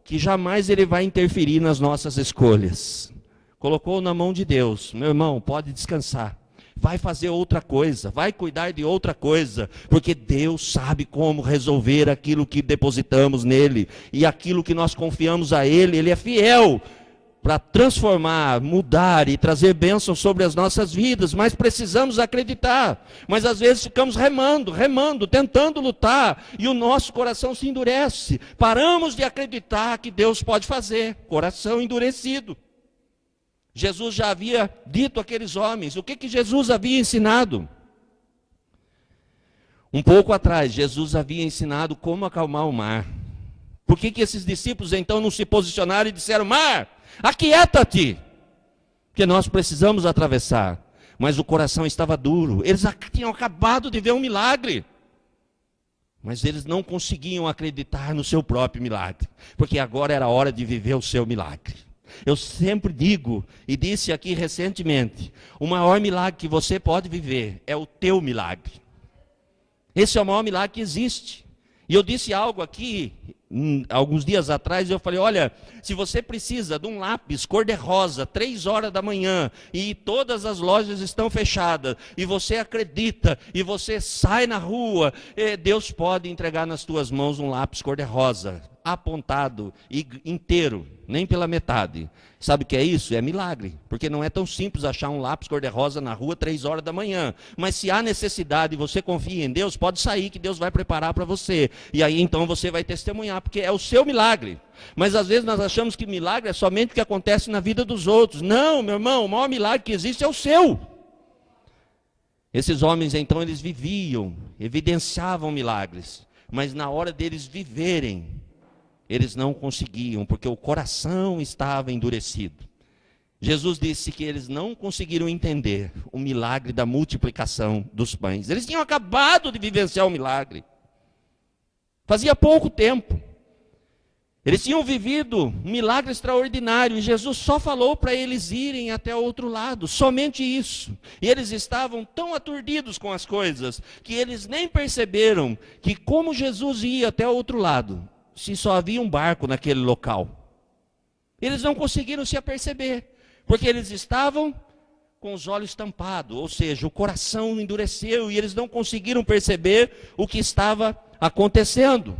que jamais Ele vai interferir nas nossas escolhas. Colocou na mão de Deus, meu irmão, pode descansar. Vai fazer outra coisa, vai cuidar de outra coisa, porque Deus sabe como resolver aquilo que depositamos nele, e aquilo que nós confiamos a Ele, Ele é fiel para transformar, mudar e trazer bênçãos sobre as nossas vidas, mas precisamos acreditar. Mas às vezes ficamos remando, tentando lutar, e o nosso coração se endurece. Paramos de acreditar que Deus pode fazer, coração endurecido. Jesus já havia dito àqueles homens, o que Jesus havia ensinado? Um pouco atrás, Jesus havia ensinado como acalmar o mar. Por que esses discípulos então não se posicionaram e disseram: mar, aquieta-te, porque nós precisamos atravessar. Mas o coração estava duro, eles tinham acabado de ver um milagre. Mas eles não conseguiam acreditar no seu próprio milagre, porque agora era a hora de viver o seu milagre. Eu sempre digo, e disse aqui recentemente, o maior milagre que você pode viver é o teu milagre. Esse é o maior milagre que existe. E eu disse algo aqui, alguns dias atrás, eu falei: olha, se você precisa de um lápis cor-de-rosa, 3 horas da manhã, e todas as lojas estão fechadas, e você acredita, e você sai na rua, Deus pode entregar nas tuas mãos um lápis cor-de-rosa, apontado e inteiro, nem pela metade. Sabe o que é isso? É milagre, porque não é tão simples achar um lápis cor-de-rosa na rua 3 horas da manhã. Mas se há necessidade e você confia em Deus, pode sair que Deus vai preparar para você. E aí então você vai testemunhar, porque é o seu milagre. Mas às vezes nós achamos que milagre é somente o que acontece na vida dos outros. Não, meu irmão, o maior milagre que existe é o seu. Esses homens então, eles viviam, evidenciavam milagres, mas na hora deles viverem, eles não conseguiam, porque o coração estava endurecido. Jesus disse que eles não conseguiram entender o milagre da multiplicação dos pães. Eles tinham acabado de vivenciar o milagre. Fazia pouco tempo. Eles tinham vivido um milagre extraordinário e Jesus só falou para eles irem até o outro lado, somente isso. E eles estavam tão aturdidos com as coisas que eles nem perceberam que como Jesus ia até o outro lado, se só havia um barco naquele local. Eles não conseguiram se aperceber, porque eles estavam com os olhos tampados, ou seja, o coração endureceu e eles não conseguiram perceber o que estava acontecendo.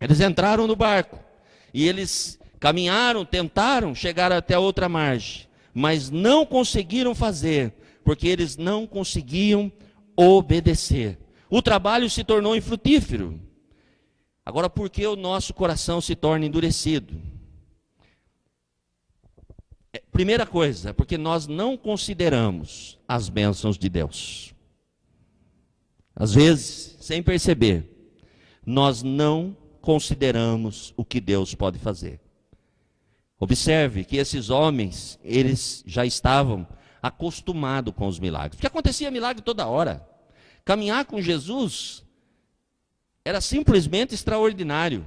Eles entraram no barco e eles caminharam, tentaram chegar até a outra margem, mas não conseguiram fazer, porque eles não conseguiam obedecer. O trabalho se tornou infrutífero. Agora, por que o nosso coração se torna endurecido? Primeira coisa, porque nós não consideramos as bênçãos de Deus. Às vezes, sem perceber, nós não consideramos o que Deus pode fazer. Observe que esses homens, eles já estavam acostumados com os milagres. Porque acontecia milagre toda hora. Caminhar com Jesus era simplesmente extraordinário.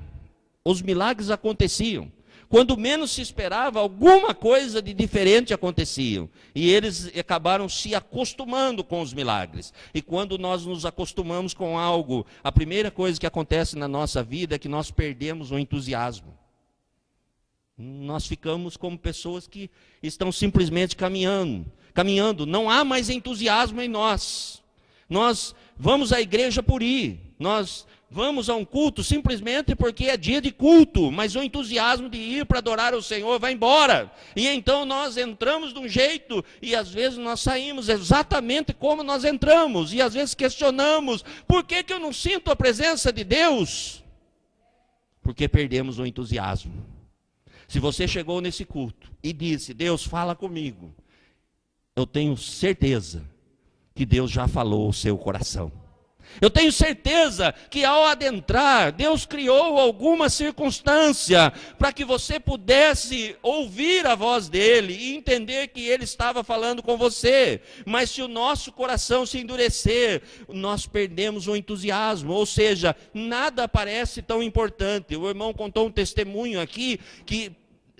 Os milagres aconteciam. Quando menos se esperava, alguma coisa de diferente acontecia. E eles acabaram se acostumando com os milagres. E quando nós nos acostumamos com algo, a primeira coisa que acontece na nossa vida é que nós perdemos o entusiasmo. Nós ficamos como pessoas que estão simplesmente caminhando. Não há mais entusiasmo em nós. Nós vamos à igreja por ir. Nós vamos a um culto simplesmente porque é dia de culto, mas o entusiasmo de ir para adorar o Senhor vai embora. E então nós entramos de um jeito e às vezes nós saímos exatamente como nós entramos. E às vezes questionamos, por que eu não sinto a presença de Deus? Porque perdemos o entusiasmo. Se você chegou nesse culto e disse, Deus fala comigo, eu tenho certeza que Deus já falou o seu coração. Eu tenho certeza que ao adentrar, Deus criou alguma circunstância para que você pudesse ouvir a voz dele e entender que ele estava falando com você. Mas se o nosso coração se endurecer, nós perdemos o entusiasmo, ou seja, nada parece tão importante. O irmão contou um testemunho aqui que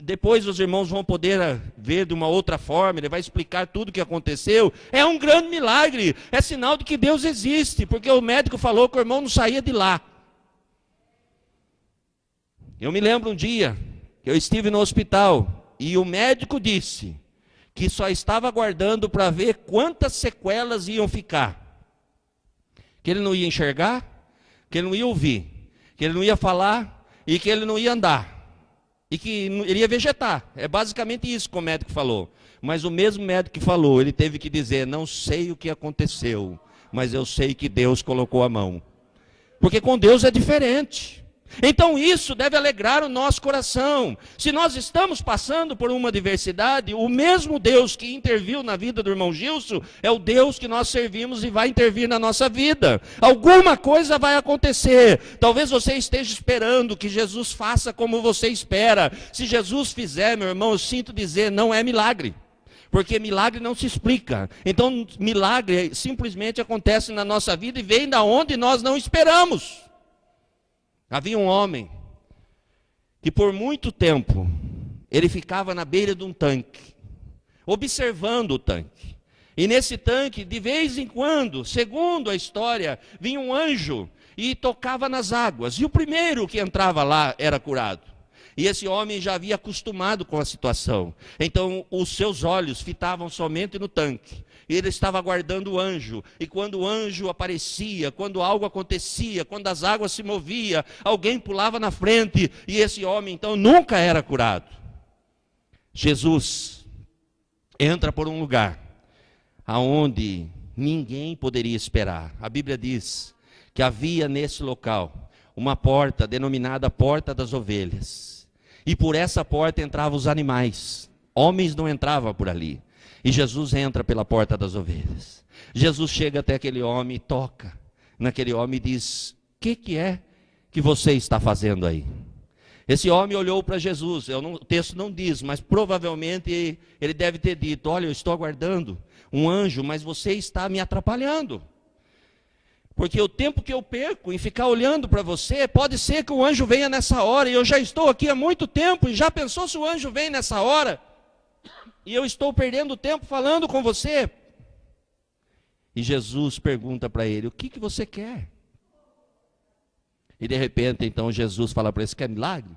depois os irmãos vão poder ver de uma outra forma, ele vai explicar tudo o que aconteceu. É um grande milagre, é sinal de que Deus existe, porque o médico falou que o irmão não saía de lá. Eu me lembro um dia que eu estive no hospital e o médico disse que só estava aguardando para ver quantas sequelas iam ficar. Que ele não ia enxergar, que ele não ia ouvir, que ele não ia falar e que ele não ia andar. E que ele ia vegetar. É basicamente isso que o médico falou. Mas o mesmo médico que falou, ele teve que dizer, não sei o que aconteceu, mas eu sei que Deus colocou a mão. Porque com Deus é diferente. Então isso deve alegrar o nosso coração. Se nós estamos passando por uma adversidade, o mesmo Deus que interviu na vida do irmão Gilson, é o Deus que nós servimos e vai intervir na nossa vida. Alguma coisa vai acontecer. Talvez você esteja esperando que Jesus faça como você espera. Se Jesus fizer, meu irmão, eu sinto dizer, não é milagre. Porque milagre não se explica. Então milagre simplesmente acontece na nossa vida e vem da onde nós não esperamos. Havia um homem que por muito tempo ele ficava na beira de um tanque, observando o tanque. E nesse tanque, de vez em quando, segundo a história, vinha um anjo e tocava nas águas. E o primeiro que entrava lá era curado. E esse homem já havia acostumado com a situação. Então os seus olhos fitavam somente no tanque. E ele estava aguardando o anjo. E quando o anjo aparecia, quando algo acontecia, quando as águas se moviam, alguém pulava na frente. E esse homem então nunca era curado. Jesus entra por um lugar aonde ninguém poderia esperar. A Bíblia diz que havia nesse local uma porta denominada Porta das Ovelhas. E por essa porta entravam os animais. Homens não entravam por ali. E Jesus entra pela Porta das Ovelhas. Jesus chega até aquele homem e toca naquele homem e diz, o que é que você está fazendo aí? Esse homem olhou para Jesus, o texto não diz, mas provavelmente ele deve ter dito: olha, eu estou aguardando um anjo, mas você está me atrapalhando. Porque o tempo que eu perco em ficar olhando para você, pode ser que o anjo venha nessa hora, e eu já estou aqui há muito tempo, e já pensou se o anjo vem nessa hora? E eu estou perdendo tempo falando com você. E Jesus pergunta para ele: o que você quer? E de repente, então, Jesus fala para ele: você quer milagre?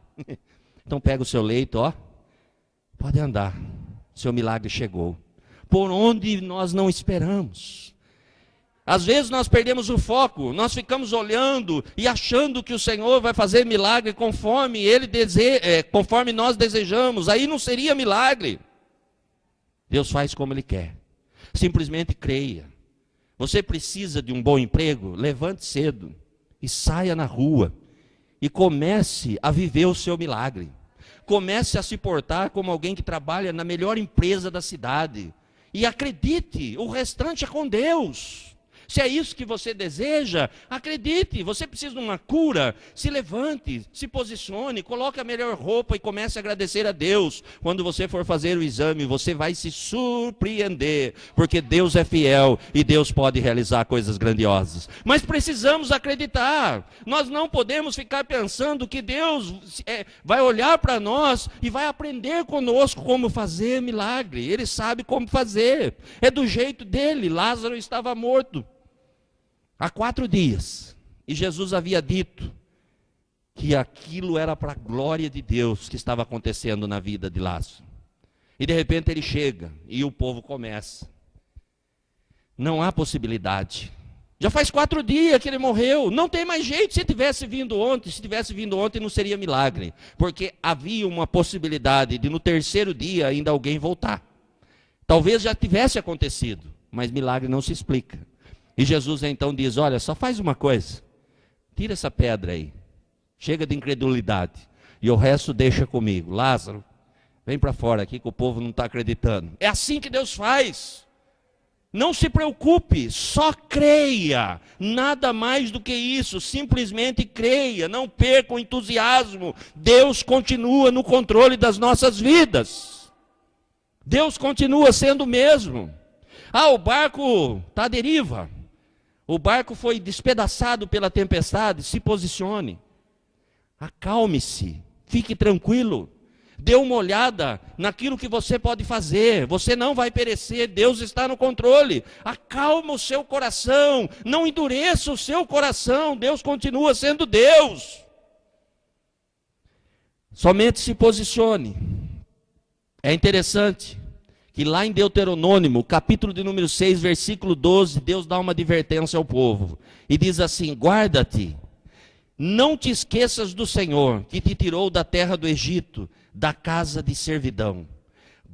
Então pega o seu leito, ó, pode andar, seu milagre chegou. Por onde nós não esperamos. Às vezes nós perdemos o foco, nós ficamos olhando e achando que o Senhor vai fazer milagre conforme conforme nós desejamos. Aí não seria milagre. Deus faz como Ele quer. Simplesmente creia. Você precisa de um bom emprego? Levante cedo e saia na rua e comece a viver o seu milagre. Comece a se portar como alguém que trabalha na melhor empresa da cidade. E acredite, o restante é com Deus. Se é isso que você deseja, acredite, você precisa de uma cura, se levante, se posicione, coloque a melhor roupa e comece a agradecer a Deus. Quando você for fazer o exame, você vai se surpreender, porque Deus é fiel e Deus pode realizar coisas grandiosas. Mas precisamos acreditar, nós não podemos ficar pensando que Deus vai olhar para nós e vai aprender conosco como fazer milagre. Ele sabe como fazer, é do jeito dele. Lázaro estava morto há 4 dias, e Jesus havia dito que aquilo era para a glória de Deus que estava acontecendo na vida de Lázaro. E de repente ele chega, e o povo começa: não há possibilidade, já faz 4 dias que ele morreu, não tem mais jeito. Se tivesse vindo ontem não seria milagre, porque havia uma possibilidade de no 3º dia ainda alguém voltar. Talvez já tivesse acontecido, mas milagre não se explica. E Jesus então diz: olha, só faz uma coisa, tira essa pedra aí, chega de incredulidade, e o resto deixa comigo. Lázaro, vem para fora aqui que o povo não está acreditando. É assim que Deus faz. Não se preocupe, só creia, nada mais do que isso, simplesmente creia, não perca o entusiasmo. Deus continua no controle das nossas vidas, Deus continua sendo o mesmo. O barco está à deriva, o barco foi despedaçado pela tempestade. Se posicione, acalme-se, fique tranquilo, dê uma olhada naquilo que você pode fazer. Você não vai perecer, Deus está no controle. Acalma o seu coração, não endureça o seu coração, Deus continua sendo Deus. Somente se posicione. É interessante que lá em Deuteronômio, capítulo de número 6, versículo 12, Deus dá uma advertência ao povo. E diz assim: guarda-te, não te esqueças do Senhor, que te tirou da terra do Egito, da casa de servidão.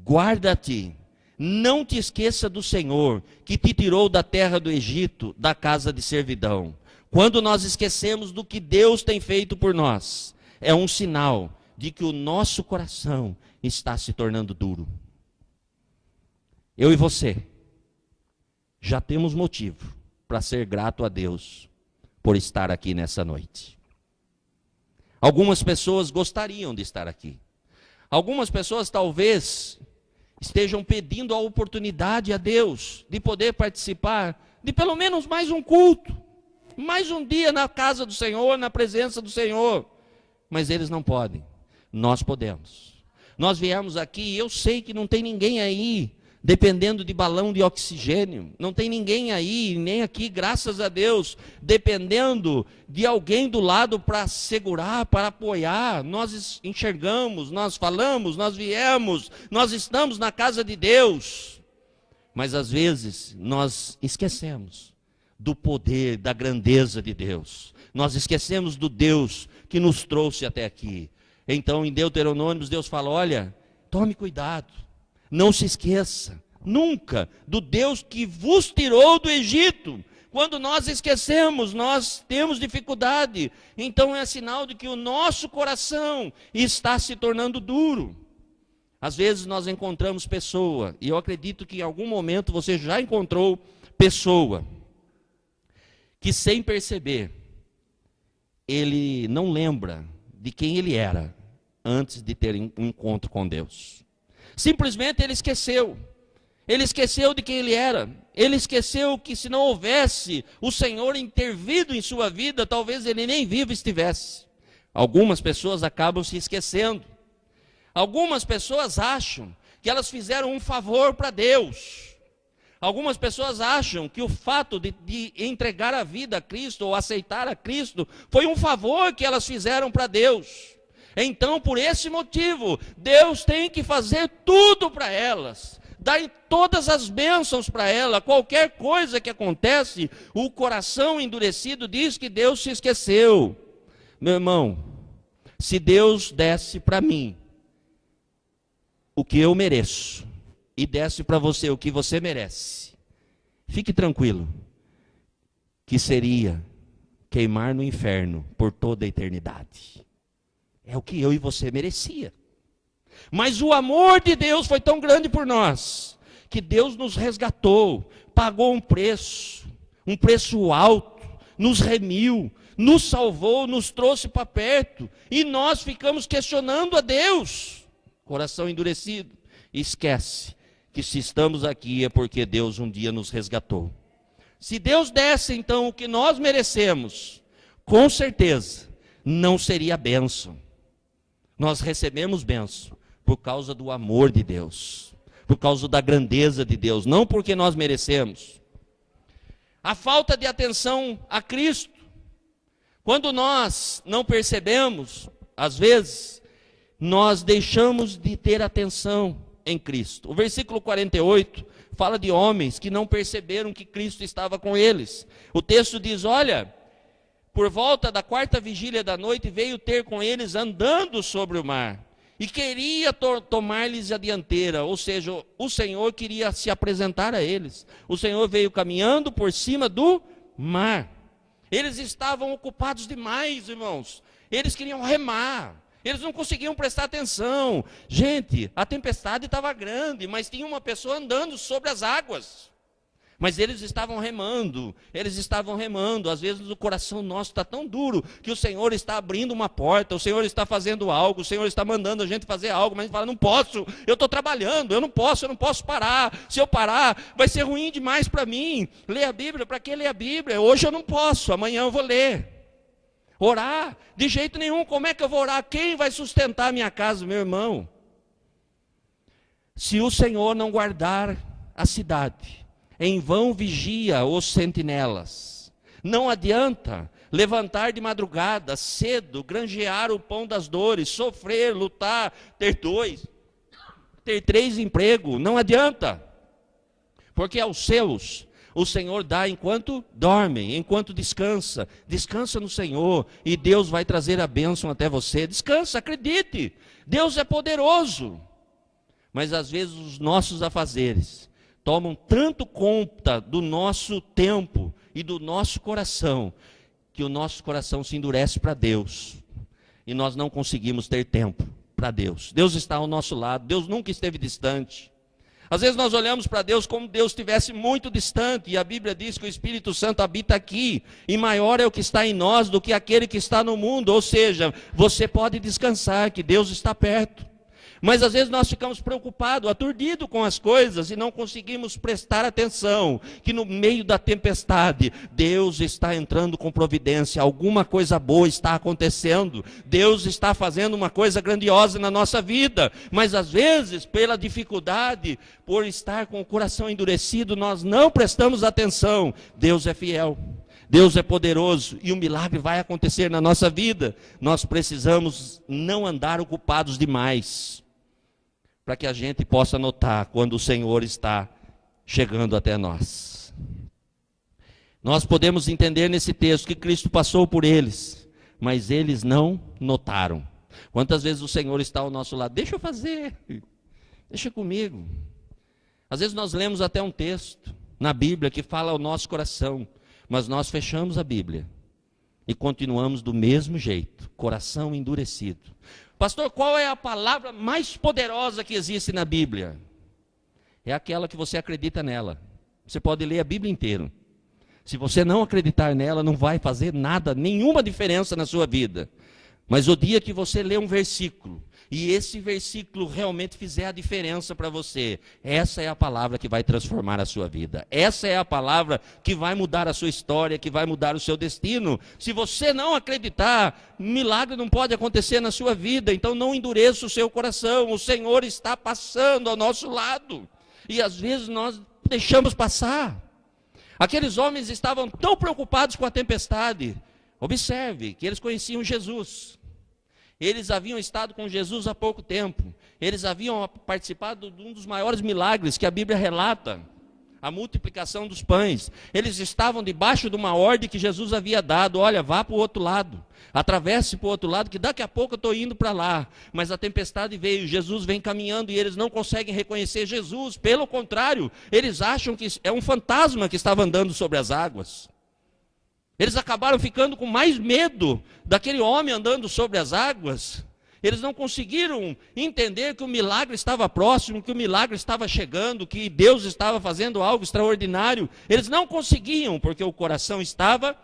Guarda-te, não te esqueça do Senhor, que te tirou da terra do Egito, da casa de servidão. Quando nós esquecemos do que Deus tem feito por nós, é um sinal de que o nosso coração está se tornando duro. Eu e você já temos motivo para ser grato a Deus por estar aqui nessa noite. Algumas pessoas gostariam de estar aqui. Algumas pessoas talvez estejam pedindo a oportunidade a Deus de poder participar de pelo menos mais um culto, mais um dia na casa do Senhor, na presença do Senhor. Mas eles não podem, nós podemos. Nós viemos aqui e eu sei que não tem ninguém aí dependendo de balão de oxigênio, não tem ninguém aí, nem aqui, graças a Deus, dependendo de alguém do lado para segurar, para apoiar. Nós enxergamos, nós falamos, nós viemos, nós estamos na casa de Deus, mas às vezes nós esquecemos do poder, da grandeza de Deus, nós esquecemos do Deus que nos trouxe até aqui. Então em Deuteronômio Deus fala: olha, tome cuidado, não se esqueça nunca do Deus que vos tirou do Egito. Quando nós esquecemos, nós temos dificuldade. Então é sinal de que o nosso coração está se tornando duro. Às vezes nós encontramos pessoa, e eu acredito que em algum momento você já encontrou pessoa, que sem perceber, ele não lembra de quem ele era, antes de ter um encontro com Deus. Simplesmente ele esqueceu. Ele esqueceu de quem ele era. Ele esqueceu que se não houvesse o Senhor intervido em sua vida, talvez ele nem vivo estivesse. Algumas pessoas acabam se esquecendo. Algumas pessoas acham que elas fizeram um favor para Deus. Algumas pessoas acham que o fato de entregar a vida a Cristo ou aceitar a Cristo foi um favor que elas fizeram para Deus. Então, por esse motivo, Deus tem que fazer tudo para elas, dar todas as bênçãos para ela. Qualquer coisa que acontece, o coração endurecido diz que Deus se esqueceu. Meu irmão, se Deus desse para mim o que eu mereço e desse para você o que você merece, fique tranquilo, que seria queimar no inferno por toda a eternidade. É o que eu e você merecia. Mas o amor de Deus foi tão grande por nós, que Deus nos resgatou, pagou um preço alto, nos remiu, nos salvou, nos trouxe para perto, e nós ficamos questionando a Deus. Coração endurecido, esquece que se estamos aqui é porque Deus um dia nos resgatou. Se Deus desse então o que nós merecemos, com certeza não seria bênção. Nós recebemos bênção por causa do amor de Deus, por causa da grandeza de Deus, não porque nós merecemos. A falta de atenção a Cristo, quando nós não percebemos, às vezes, nós deixamos de ter atenção em Cristo. O versículo 48 fala de homens que não perceberam que Cristo estava com eles. O texto diz, olha, por volta da 4ª vigília da noite, veio ter com eles andando sobre o mar, e queria tomar-lhes a dianteira, ou seja, o Senhor queria se apresentar a eles. O Senhor veio caminhando por cima do mar. Eles estavam ocupados demais, irmãos. Eles queriam remar. Eles não conseguiam prestar atenção. Gente, a tempestade estava grande, mas tinha uma pessoa andando sobre as águas. Mas eles estavam remando. Às vezes o coração nosso está tão duro que o Senhor está abrindo uma porta, o Senhor está fazendo algo, o Senhor está mandando a gente fazer algo, mas a gente fala, não posso, eu estou trabalhando, eu não posso parar. Se eu parar, vai ser ruim demais para mim. Ler a Bíblia, para que ler a Bíblia? Hoje eu não posso, amanhã eu vou ler. Orar? De jeito nenhum. Como é que eu vou orar? Quem vai sustentar a minha casa, meu irmão? Se o Senhor não guardar a cidade, em vão vigia os sentinelas. Não adianta levantar de madrugada, cedo, granjear o pão das dores, sofrer, lutar, ter 2, ter 3 empregos. Não adianta. Porque aos seus o Senhor dá enquanto dormem, enquanto descansa. Descansa no Senhor e Deus vai trazer a bênção até você. Descansa, acredite. Deus é poderoso. Mas às vezes os nossos afazeres tomam tanto conta do nosso tempo e do nosso coração, que o nosso coração se endurece para Deus. E nós não conseguimos ter tempo para Deus. Deus está ao nosso lado, Deus nunca esteve distante. Às vezes nós olhamos para Deus como Deus estivesse muito distante, e a Bíblia diz que o Espírito Santo habita aqui, e maior é o que está em nós do que aquele que está no mundo. Ou seja, você pode descansar, que Deus está perto. Mas às vezes nós ficamos preocupados, aturdidos com as coisas, e não conseguimos prestar atenção, que no meio da tempestade, Deus está entrando com providência, alguma coisa boa está acontecendo, Deus está fazendo uma coisa grandiosa na nossa vida, mas às vezes, pela dificuldade, por estar com o coração endurecido, nós não prestamos atenção. Deus é fiel. Deus é poderoso e o milagre vai acontecer na nossa vida. Nós precisamos não andar ocupados demais, para que a gente possa notar quando o Senhor está chegando até nós. Nós podemos entender nesse texto que Cristo passou por eles, mas eles não notaram. Quantas vezes o Senhor está ao nosso lado? Deixa eu fazer, deixa comigo. Às vezes nós lemos até um texto na Bíblia que fala ao nosso coração, mas nós fechamos a Bíblia e continuamos do mesmo jeito, coração endurecido. Pastor, qual é a palavra mais poderosa que existe na Bíblia? É aquela que você acredita nela. Você pode ler a Bíblia inteira. Se você não acreditar nela, não vai fazer nada, nenhuma diferença na sua vida. Mas o dia que você lê um versículo, e esse versículo realmente fizer a diferença para você, essa é a palavra que vai transformar a sua vida. Essa é a palavra que vai mudar a sua história, que vai mudar o seu destino. Se você não acreditar, milagre não pode acontecer na sua vida, então não endureça o seu coração. O Senhor está passando ao nosso lado, e às vezes nós deixamos passar. Aqueles homens estavam tão preocupados com a tempestade. Observe que eles conheciam Jesus. Eles haviam estado com Jesus há pouco tempo. Eles haviam participado de um dos maiores milagres que a Bíblia relata, a multiplicação dos pães. Eles estavam debaixo de uma ordem que Jesus havia dado. Olha, vá para o outro lado, atravesse para o outro lado, que daqui a pouco eu estou indo para lá. Mas a tempestade veio, Jesus vem caminhando e eles não conseguem reconhecer Jesus. Pelo contrário, eles acham que é um fantasma que estava andando sobre as águas. Eles acabaram ficando com mais medo daquele homem andando sobre as águas. Eles não conseguiram entender que o milagre estava próximo, que o milagre estava chegando, que Deus estava fazendo algo extraordinário. Eles não conseguiam, porque o coração estava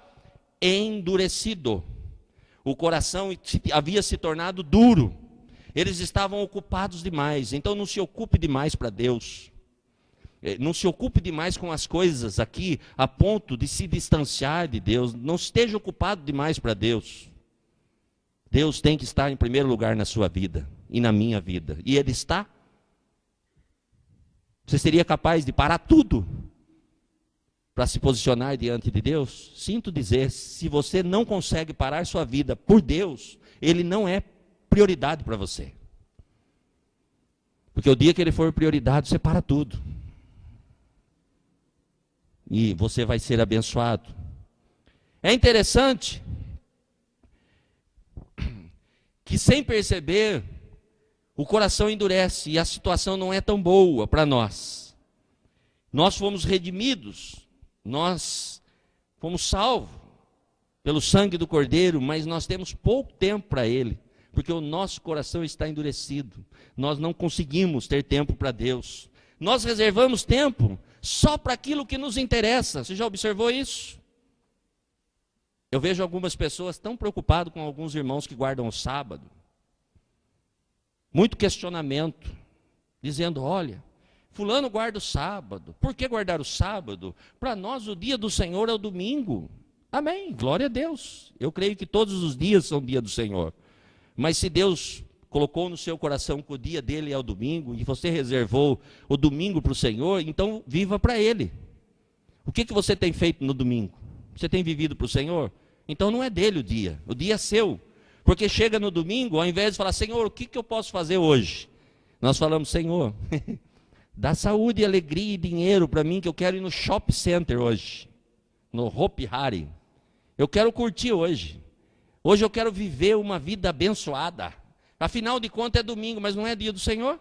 endurecido. O coração havia se tornado duro. Eles estavam ocupados demais. Então não se ocupe demais para Deus. Não se ocupe demais com as coisas aqui, a ponto de se distanciar de Deus. Não esteja ocupado demais para Deus. Deus tem que estar em primeiro lugar na sua vida e na minha vida. E Ele está. Você seria capaz de parar tudo para se posicionar diante de Deus? Sinto dizer, se você não consegue parar sua vida por Deus, Ele não é prioridade para você. Porque o dia que Ele for prioridade, você para tudo. E você vai ser abençoado. É interessante que, sem perceber, o coração endurece e a situação não é tão boa para nós. Nós fomos redimidos, nós fomos salvos pelo sangue do Cordeiro, mas nós temos pouco tempo para Ele, porque o nosso coração está endurecido. Nós não conseguimos ter tempo para Deus. Nós reservamos tempo só para aquilo que nos interessa. Você já observou isso? Eu vejo algumas pessoas tão preocupadas com alguns irmãos que guardam o sábado. Muito questionamento, dizendo, olha, fulano guarda o sábado. Por que guardar o sábado? Para nós o dia do Senhor é o domingo. Amém, glória a Deus. Eu creio que todos os dias são dia do Senhor. Mas se Deus colocou no seu coração que o dia dele é o domingo, e você reservou o domingo para o Senhor, então viva para Ele. O que você tem feito no domingo? Você tem vivido para o Senhor? Então não é dele o dia é seu. Porque chega no domingo, ao invés de falar, Senhor, o que eu posso fazer hoje? Nós falamos, Senhor, dá saúde, alegria e dinheiro para mim, que eu quero ir no shopping center hoje, no Hopi Hari. Eu quero curtir hoje. Hoje eu quero viver uma vida abençoada. Afinal de contas é domingo, mas não é dia do Senhor.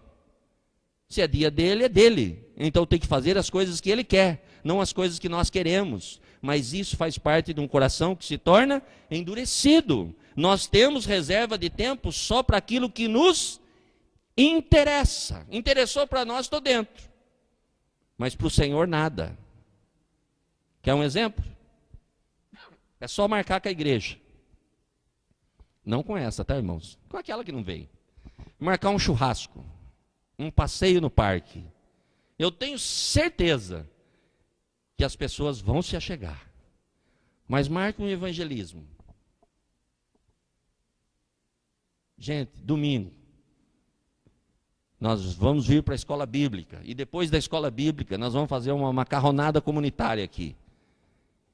Se é dia dele, é dele. Então tem que fazer as coisas que Ele quer, não as coisas que nós queremos. Mas isso faz parte de um coração que se torna endurecido. Nós temos reserva de tempo só para aquilo que nos interessa. Interessou para nós, estou dentro. Mas para o Senhor, nada. Quer um exemplo? É só marcar com a igreja. Não com essa, tá, irmãos? Com aquela que não veio. Marcar um churrasco, um passeio no parque. Eu tenho certeza que as pessoas vão se achegar. Mas marque um evangelismo. Gente, domingo, nós vamos vir para a escola bíblica. E depois da escola bíblica, nós vamos fazer uma macarronada comunitária aqui.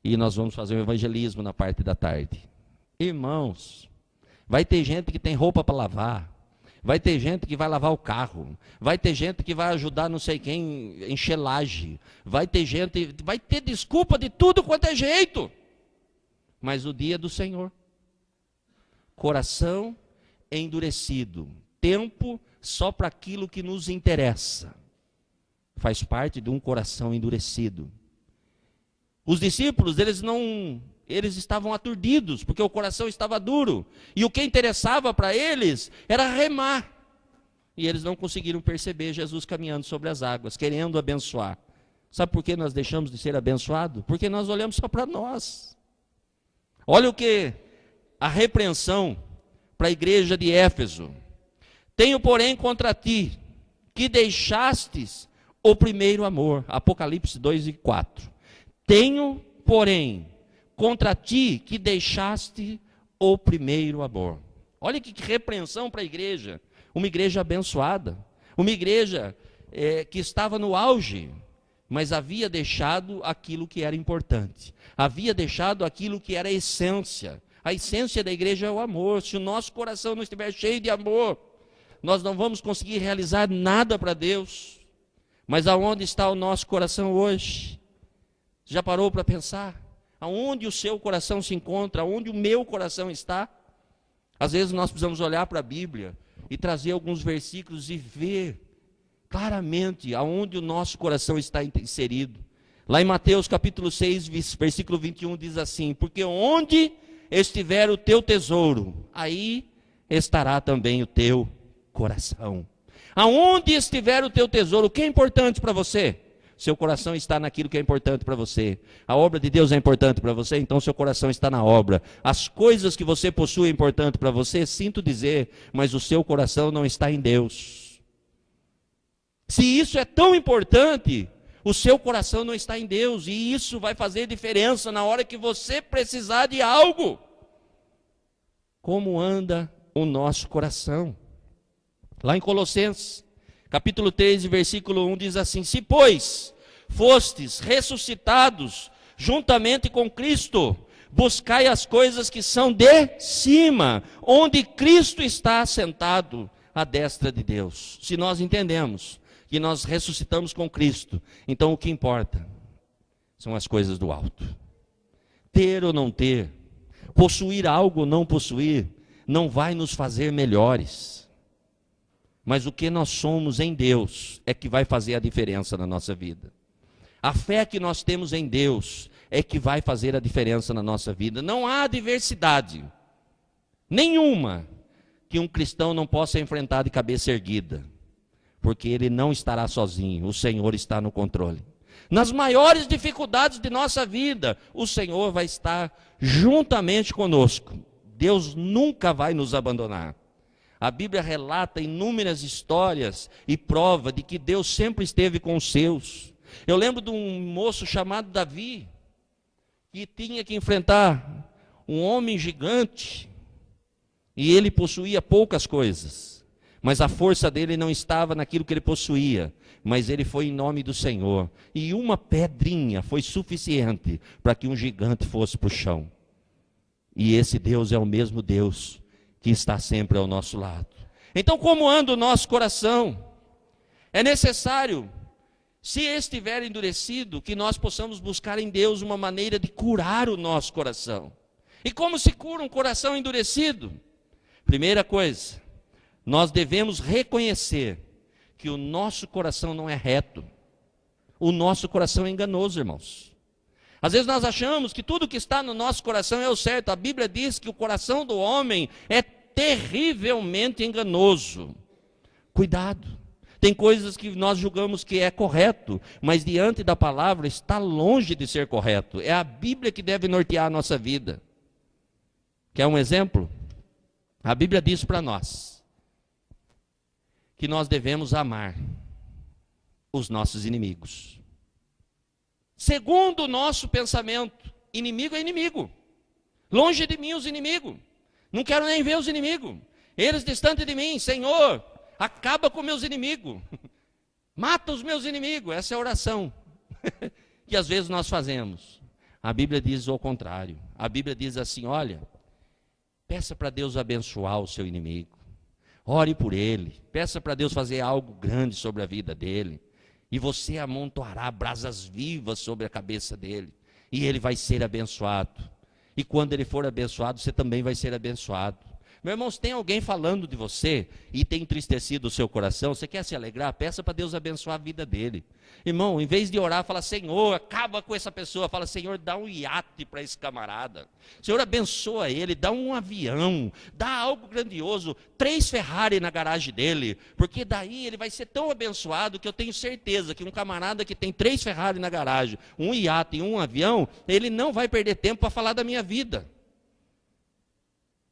E nós vamos fazer um evangelismo na parte da tarde. Irmãos, vai ter gente que tem roupa para lavar. Vai ter gente que vai lavar o carro. Vai ter gente que vai ajudar não sei quem encher laje. Vai ter desculpa de tudo quanto é jeito. Mas o dia do Senhor. Coração endurecido. Tempo só para aquilo que nos interessa. Faz parte de um coração endurecido. Os discípulos, eles estavam aturdidos, porque o coração estava duro. E o que interessava para eles era remar. E eles não conseguiram perceber Jesus caminhando sobre as águas, querendo abençoar. Sabe por que nós deixamos de ser abençoados? Porque nós olhamos só para nós. Olha o que a repreensão para a igreja de Éfeso. Tenho, porém, contra ti, que deixastes o primeiro amor. Apocalipse 2:4. Tenho, porém, contra ti, que deixaste o primeiro amor. Olha que repreensão para a igreja. Uma igreja abençoada. Uma igreja que estava no auge, mas havia deixado aquilo que era importante. Havia deixado aquilo que era a essência. A essência da igreja é o amor. Se o nosso coração não estiver cheio de amor, nós não vamos conseguir realizar nada para Deus. Mas aonde está o nosso coração hoje? Já parou para pensar? Aonde o seu coração se encontra? Aonde o meu coração está? Às vezes nós precisamos olhar para a Bíblia e trazer alguns versículos e ver claramente aonde o nosso coração está inserido. Lá em Mateus capítulo 6, versículo 21 diz assim: porque onde estiver o teu tesouro, aí estará também o teu coração. Aonde estiver o teu tesouro, o que é importante para você? Seu coração está naquilo que é importante para você. A obra de Deus é importante para você, então seu coração está na obra. As coisas que você possui é importante para você, sinto dizer, mas o seu coração não está em Deus. Se isso é tão importante, o seu coração não está em Deus, e isso vai fazer diferença na hora que você precisar de algo. Como anda o nosso coração? Lá em Colossenses, capítulo 3, versículo 1, diz assim: se, pois, fostes ressuscitados juntamente com Cristo, buscai as coisas que são de cima, onde Cristo está assentado à destra de Deus. Se nós entendemos que nós ressuscitamos com Cristo, então o que importa são as coisas do alto. Ter ou não ter, possuir algo ou não possuir, não vai nos fazer melhores. Mas o que nós somos em Deus é que vai fazer a diferença na nossa vida. A fé que nós temos em Deus é que vai fazer a diferença na nossa vida. Não há adversidade nenhuma que um cristão não possa enfrentar de cabeça erguida, porque ele não estará sozinho, o Senhor está no controle. Nas maiores dificuldades de nossa vida, o Senhor vai estar juntamente conosco. Deus nunca vai nos abandonar. A Bíblia relata inúmeras histórias e prova de que Deus sempre esteve com os seus. Eu lembro de um moço chamado Davi, que tinha que enfrentar um homem gigante, e ele possuía poucas coisas, mas a força dele não estava naquilo que ele possuía, mas ele foi em nome do Senhor, e uma pedrinha foi suficiente para que um gigante fosse para o chão. E esse Deus é o mesmo Deus que está sempre ao nosso lado. Então, como anda o nosso coração? É necessário, se estiver endurecido, que nós possamos buscar em Deus uma maneira de curar o nosso coração. E como se cura um coração endurecido? Primeira coisa, nós devemos reconhecer que o nosso coração não é reto. O nosso coração é enganoso, irmãos. Às vezes nós achamos que tudo que está no nosso coração é o certo. A Bíblia diz que o coração do homem é terrivelmente enganoso. Cuidado. Tem coisas que nós julgamos que é correto, mas diante da palavra está longe de ser correto. É a Bíblia que deve nortear a nossa vida. Quer um exemplo? A Bíblia diz para nós que nós devemos amar os nossos inimigos. Segundo o nosso pensamento, inimigo é inimigo. Longe de mim os inimigos. Não quero nem ver os inimigos. Eles distantes de mim. Senhor, acaba com meus inimigos. Mata os meus inimigos. Essa é a oração que às vezes nós fazemos. A Bíblia diz o contrário. A Bíblia diz assim: olha, peça para Deus abençoar o seu inimigo. Ore por ele. Peça para Deus fazer algo grande sobre a vida dele. E você amontoará brasas vivas sobre a cabeça dele. E ele vai ser abençoado. E quando ele for abençoado, você também vai ser abençoado. Meu irmão, se tem alguém falando de você e tem entristecido o seu coração, você quer se alegrar? Peça para Deus abençoar a vida dele. Irmão, em vez de orar, fala: Senhor, acaba com essa pessoa. Fala: Senhor, dá um iate para esse camarada. Senhor, abençoa ele, dá um avião, dá algo grandioso, 3 Ferrari na garagem dele, porque daí ele vai ser tão abençoado que eu tenho certeza que um camarada que tem 3 Ferrari na garagem, um iate e um avião, ele não vai perder tempo para falar da minha vida.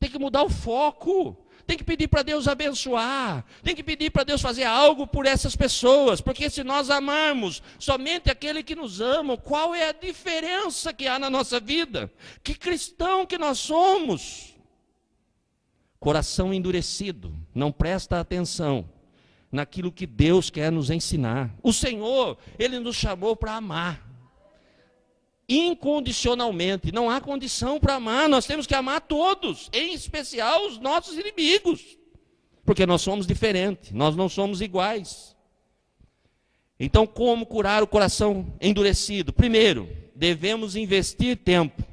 Tem que mudar o foco. tem que pedir para Deus abençoar, tem que pedir para Deus fazer algo por essas pessoas, porque se nós amarmos somente aquele que nos ama, qual é a diferença que há na nossa vida? Que cristão que nós somos? Coração endurecido, não presta atenção naquilo que Deus quer nos ensinar. O Senhor, Ele nos chamou para amar. Incondicionalmente, não há condição para amar, nós temos que amar todos, em especial os nossos inimigos, porque nós somos diferentes, nós não somos iguais. Então, como curar o coração endurecido? Primeiro, devemos investir tempo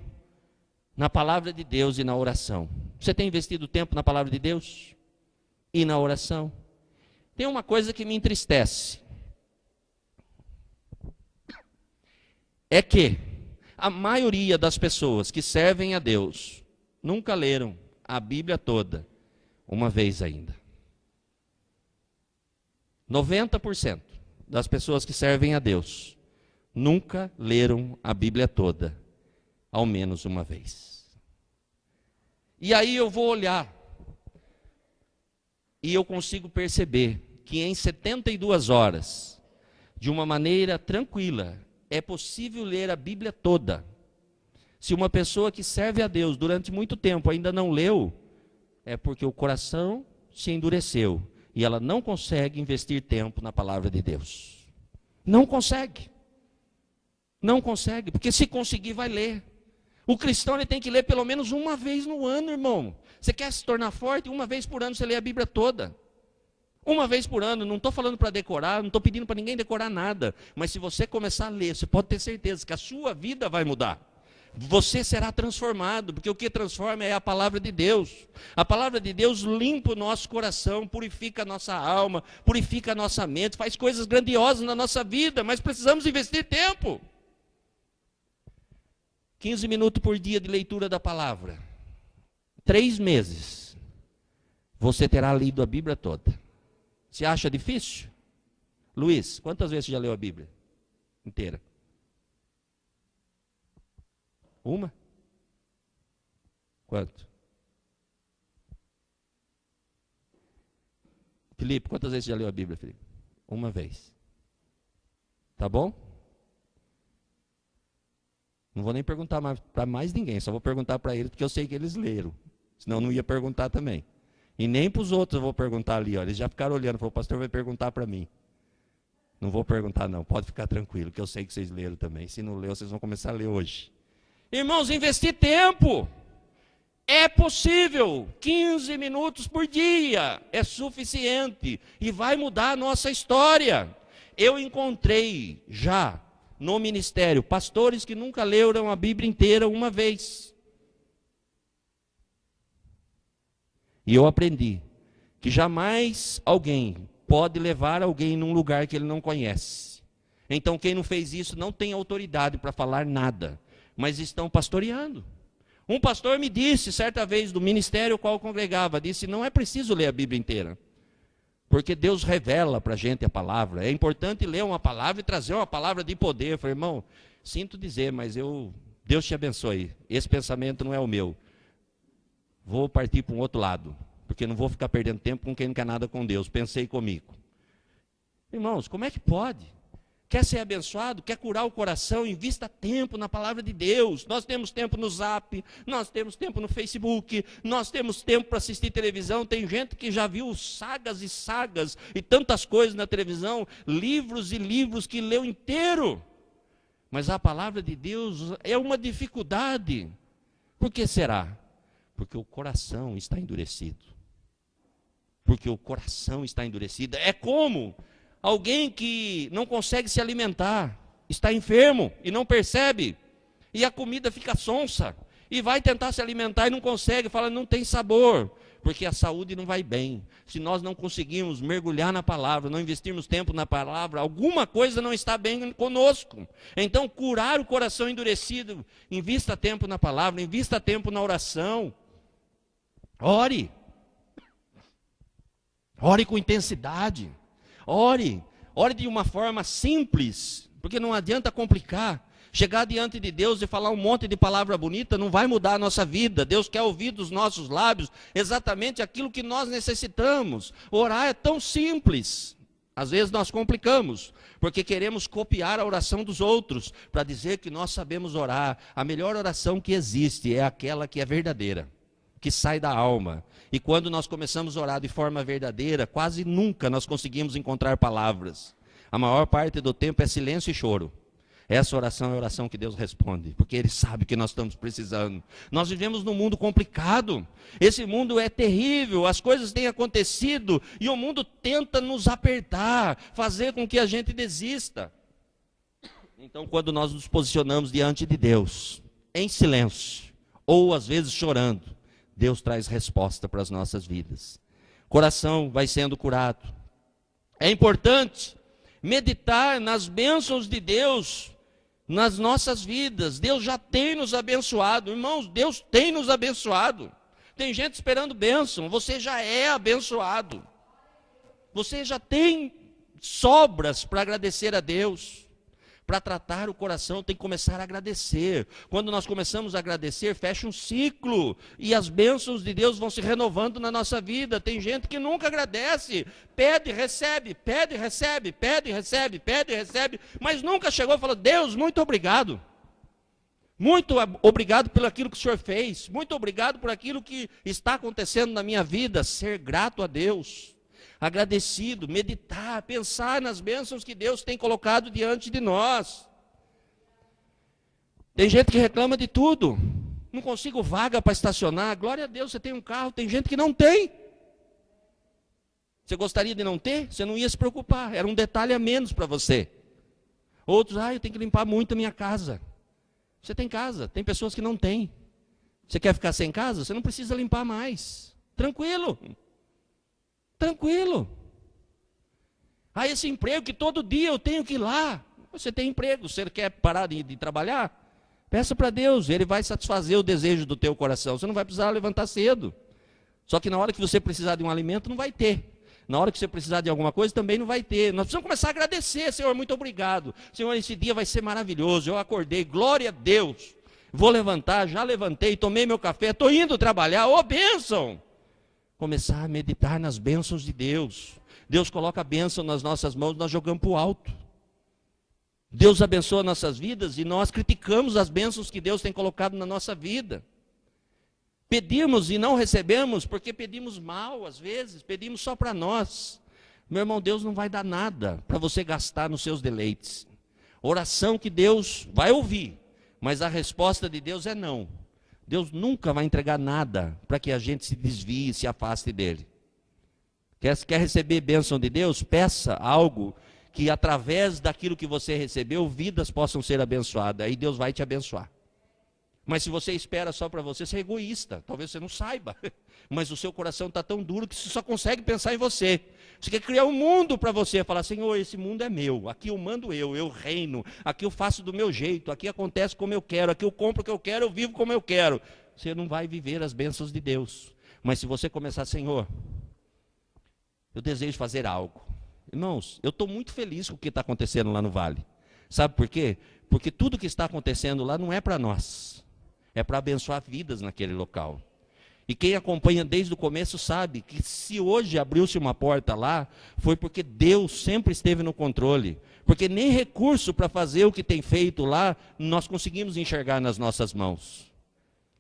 na palavra de Deus e na oração. Você tem investido tempo na palavra de Deus e na oração? Tem uma coisa que me entristece, é que a maioria das pessoas que servem a Deus nunca leram a Bíblia toda uma vez ainda. 90% das pessoas que servem a Deus nunca leram a Bíblia toda, ao menos uma vez. E aí eu vou olhar e eu consigo perceber que em 72 horas, de uma maneira tranquila, é possível ler a Bíblia toda. Se uma pessoa que serve a Deus durante muito tempo ainda não leu, é porque o coração se endureceu e ela não consegue investir tempo na palavra de Deus. Não consegue. Não consegue, porque se conseguir vai ler. O cristão ele tem que ler pelo menos uma vez no ano, irmão. Você quer se tornar forte? Uma vez por ano você lê a Bíblia toda. Uma vez por ano, não estou falando para decorar, não estou pedindo para ninguém decorar nada. Mas se você começar a ler, você pode ter certeza que a sua vida vai mudar. Você será transformado, porque o que transforma é a palavra de Deus. A palavra de Deus limpa o nosso coração, purifica a nossa alma, purifica a nossa mente, faz coisas grandiosas na nossa vida, mas precisamos investir tempo. 15 minutos por dia de leitura da palavra. 3 meses, você terá lido a Bíblia toda. Você acha difícil? Luiz, quantas vezes você já leu a Bíblia inteira? Uma? Quanto? Felipe, quantas vezes você já leu a Bíblia, Felipe? Uma vez. Tá bom? Não vou nem perguntar para mais ninguém, só vou perguntar para eles, porque eu sei que eles leram. Senão eu não ia perguntar também. E nem para os outros eu vou perguntar ali. Ó. Eles já ficaram olhando, falou, o pastor vai perguntar para mim. Não vou perguntar não, pode ficar tranquilo, que eu sei que vocês leram também. Se não leu, vocês vão começar a ler hoje. Irmãos, investir tempo. É possível. 15 minutos por dia é suficiente. E vai mudar a nossa história. Eu encontrei já no ministério pastores que nunca leram a Bíblia inteira uma vez. E eu aprendi que jamais alguém pode levar alguém num lugar que ele não conhece. Então quem não fez isso não tem autoridade para falar nada, mas estão pastoreando. Um pastor me disse, certa vez, do ministério ao qual eu congregava, disse, não é preciso ler a Bíblia inteira, porque Deus revela para a gente a palavra. É importante ler uma palavra e trazer uma palavra de poder. Eu falei, irmão, sinto dizer, mas Deus te abençoe. Esse pensamento não é o meu. Vou partir para um outro lado, porque não vou ficar perdendo tempo com quem não quer nada com Deus. Pensei comigo. Irmãos, como é que pode? Quer ser abençoado? Quer curar o coração? Invista tempo na palavra de Deus. Nós temos tempo no Zap, nós temos tempo no Facebook, nós temos tempo para assistir televisão. Tem gente que já viu sagas e sagas e tantas coisas na televisão, livros e livros que leu inteiro. Mas a palavra de Deus é uma dificuldade. Por que será? Porque o coração está endurecido. Porque o coração está endurecido. É como alguém que não consegue se alimentar, está enfermo e não percebe, e a comida fica sonsa, e vai tentar se alimentar e não consegue, fala, não tem sabor, porque a saúde não vai bem. Se nós não conseguirmos mergulhar na palavra, não investirmos tempo na palavra, alguma coisa não está bem conosco. Então, curar o coração endurecido, invista tempo na palavra, invista tempo na oração. Ore. Ore com intensidade. Ore de uma forma simples, porque não adianta complicar. Chegar diante de Deus e falar um monte de palavra bonita não vai mudar a nossa vida. Deus quer ouvir dos nossos lábios exatamente aquilo que nós necessitamos. Orar é tão simples. Às vezes nós complicamos, porque queremos copiar a oração dos outros, para dizer que nós sabemos orar. A melhor oração que existe é aquela que é verdadeira, que sai da alma. E quando nós começamos a orar de forma verdadeira, quase nunca nós conseguimos encontrar palavras. A maior parte do tempo é silêncio e choro. Essa oração é a oração que Deus responde, porque Ele sabe que nós estamos precisando. Nós vivemos num mundo complicado, esse mundo é terrível, as coisas têm acontecido, e o mundo tenta nos apertar, fazer com que a gente desista. Então, quando nós nos posicionamos diante de Deus, em silêncio, ou às vezes chorando, Deus traz resposta para as nossas vidas. O coração vai sendo curado. É importante meditar nas bênçãos de Deus nas nossas vidas. Deus já tem nos abençoado. Irmãos, Deus tem nos abençoado. Tem gente esperando bênção. Você já é abençoado. Você já tem sobras para agradecer a Deus. Para tratar o coração tem que começar a agradecer. Quando nós começamos a agradecer, fecha um ciclo. E as bênçãos de Deus vão se renovando na nossa vida. Tem gente que nunca agradece. Pede, recebe, pede, recebe, pede, recebe, pede, recebe. Mas nunca chegou e falou: Deus, muito obrigado. Muito obrigado pelo aquilo que o Senhor fez. Muito obrigado por aquilo que está acontecendo na minha vida. Ser grato a Deus. Agradecido, meditar, pensar nas bênçãos que Deus tem colocado diante de nós. Tem gente que reclama de tudo. Não consigo vaga para estacionar. Glória a Deus, você tem um carro. Tem gente que não tem. Você gostaria de não ter? Você não ia se preocupar. Era um detalhe a menos para você. Outros, eu tenho que limpar muito a minha casa. Você tem casa. Tem pessoas que não têm. Você quer ficar sem casa? Você não precisa limpar mais. Tranquilo. Tranquilo. Esse emprego que todo dia eu tenho que ir lá. Você tem emprego, você quer parar de trabalhar? Peça para Deus, Ele vai satisfazer o desejo do teu coração. Você não vai precisar levantar cedo. Só que na hora que você precisar de um alimento, não vai ter. Na hora que você precisar de alguma coisa, também não vai ter. Nós precisamos começar a agradecer. Senhor, muito obrigado. Senhor, esse dia vai ser maravilhoso. Eu acordei, glória a Deus. Vou levantar, já levantei, tomei meu café, estou indo trabalhar. Bênção! Começar a meditar nas bênçãos de Deus. Deus coloca a bênção nas nossas mãos, nós jogamos para o alto. Deus abençoa nossas vidas e nós criticamos as bênçãos que Deus tem colocado na nossa vida. Pedimos e não recebemos porque pedimos mal, às vezes, pedimos só para nós. Meu irmão, Deus não vai dar nada para você gastar nos seus deleites. Oração que Deus vai ouvir, mas a resposta de Deus é não. Deus nunca vai entregar nada para que a gente se desvie e se afaste dele. Quer receber bênção de Deus? Peça algo que através daquilo que você recebeu, vidas possam ser abençoadas. Aí Deus vai te abençoar. Mas se você espera só para você, você é egoísta. Talvez você não saiba. Mas o seu coração está tão duro que você só consegue pensar em você. Você quer criar um mundo para você. Falar: Senhor, esse mundo é meu. Aqui eu mando eu reino. Aqui eu faço do meu jeito. Aqui acontece como eu quero. Aqui eu compro o que eu quero, eu vivo como eu quero. Você não vai viver as bênçãos de Deus. Mas se você começar: Senhor, eu desejo fazer algo. Irmãos, eu estou muito feliz com o que está acontecendo lá no Vale. Sabe por quê? Porque tudo que está acontecendo lá não é para nós. É para abençoar vidas naquele local. E quem acompanha desde o começo sabe que se hoje abriu-se uma porta lá, foi porque Deus sempre esteve no controle. Porque nem recurso para fazer o que tem feito lá, nós conseguimos enxergar nas nossas mãos.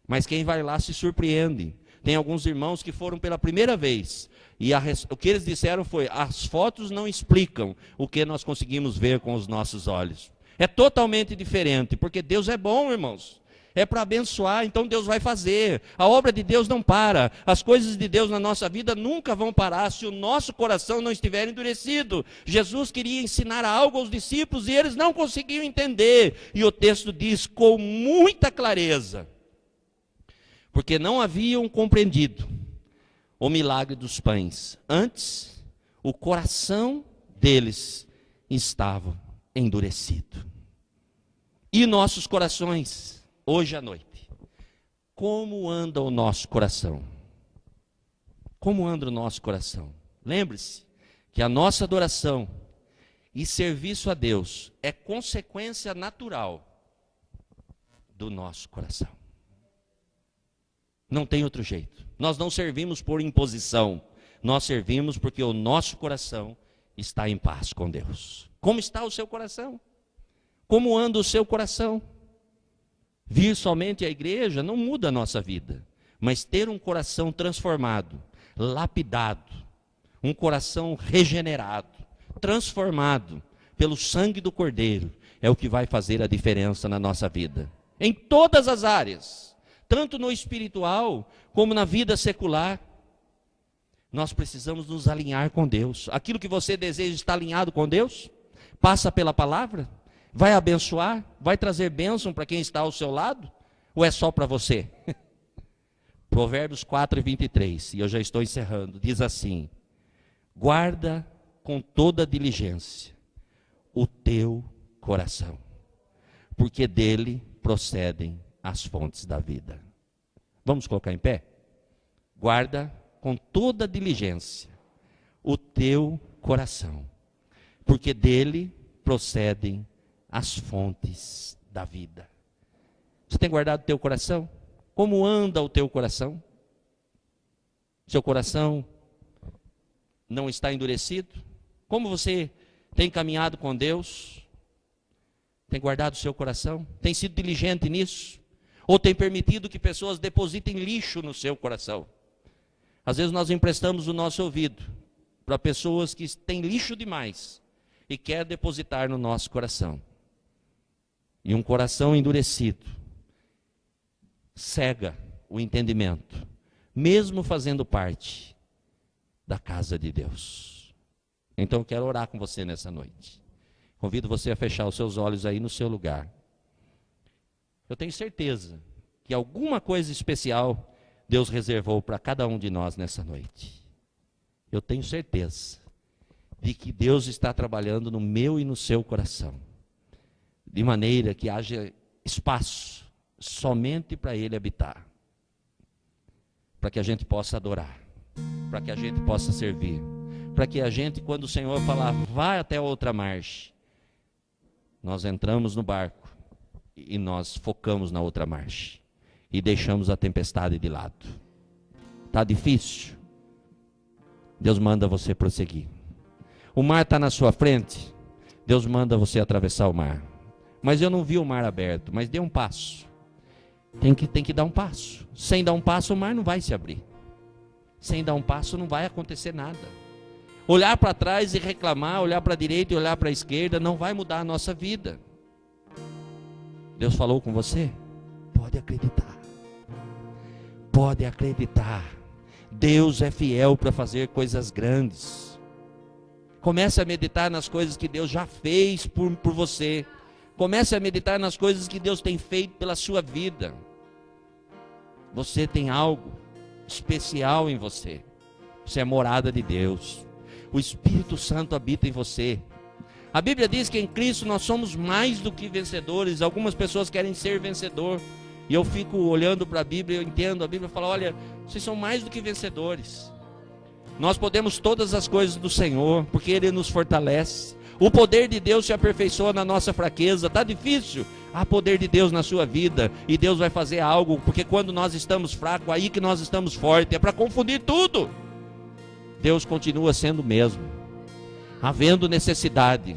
Mas quem vai lá se surpreende. Tem alguns irmãos que foram pela primeira vez. E o que eles disseram foi: as fotos não explicam o que nós conseguimos ver com os nossos olhos. É totalmente diferente, porque Deus é bom, irmãos. É para abençoar, então Deus vai fazer. A obra de Deus não para. As coisas de Deus na nossa vida nunca vão parar se o nosso coração não estiver endurecido. Jesus queria ensinar algo aos discípulos e eles não conseguiam entender. E o texto diz com muita clareza: porque não haviam compreendido o milagre dos pães. Antes, o coração deles estava endurecido. E nossos corações, hoje à noite, como anda o nosso coração? Como anda o nosso coração? Lembre-se que a nossa adoração e serviço a Deus é consequência natural do nosso coração. Não tem outro jeito. Nós não servimos por imposição. Nós servimos porque o nosso coração está em paz com Deus. Como está o seu coração? Como anda o seu coração? Vir somente à igreja não muda a nossa vida. Mas ter um coração transformado, lapidado, um coração regenerado, transformado pelo sangue do Cordeiro, é o que vai fazer a diferença na nossa vida. Em todas as áreas, tanto no espiritual como na vida secular. Nós precisamos nos alinhar com Deus. Aquilo que você deseja estar alinhado com Deus, passa pela palavra, vai abençoar, vai trazer bênção para quem está ao seu lado, ou é só para você? Provérbios 4:23, e eu já estou encerrando, diz assim: guarda com toda diligência o teu coração, porque dele procedem as fontes da vida. Vamos colocar em pé? Guarda com toda diligência o teu coração, porque dele procedem as fontes da vida. Você tem guardado o teu coração? Como anda o teu coração? Seu coração não está endurecido? Como você tem caminhado com Deus? Tem guardado o seu coração? Tem sido diligente nisso? Ou tem permitido que pessoas depositem lixo no seu coração? Às vezes nós emprestamos o nosso ouvido para pessoas que têm lixo demais e quer depositar no nosso coração. E um coração endurecido cega o entendimento, mesmo fazendo parte da casa de Deus. Então eu quero orar com você nessa noite. Convido você a fechar os seus olhos aí no seu lugar. Eu tenho certeza que alguma coisa especial Deus reservou para cada um de nós nessa noite. Eu tenho certeza de que Deus está trabalhando no meu e no seu coração, de maneira que haja espaço somente para Ele habitar, para que a gente possa adorar, para que a gente possa servir, para que a gente, quando o Senhor falar, vá até outra margem, nós entramos no barco e nós focamos na outra margem e deixamos a tempestade de lado. Está difícil? Deus manda você prosseguir. O mar está na sua frente, Deus manda você atravessar o mar. Mas eu não vi o mar aberto, mas dê um passo. Tem que dar um passo. Sem dar um passo o mar não vai se abrir. Sem dar um passo não vai acontecer nada. Olhar para trás e reclamar, olhar para a direita e olhar para a esquerda não vai mudar a nossa vida. Deus falou com você? Pode acreditar. Pode acreditar. Deus é fiel para fazer coisas grandes. Comece a meditar nas coisas que Deus já fez por você. Comece a meditar nas coisas que Deus tem feito pela sua vida. Você tem algo especial em você. Você é morada de Deus. O Espírito Santo habita em você. A Bíblia diz que em Cristo nós somos mais do que vencedores. Algumas pessoas querem ser vencedor. E eu fico olhando para a Bíblia, eu entendo. A Bíblia fala, olha, vocês são mais do que vencedores. Nós podemos todas as coisas do Senhor, porque Ele nos fortalece. O poder de Deus se aperfeiçoa na nossa fraqueza. Está difícil? Há poder de Deus na sua vida. E Deus vai fazer algo, porque quando nós estamos fracos, aí que nós estamos fortes. É para confundir tudo. Deus continua sendo o mesmo. Havendo necessidade.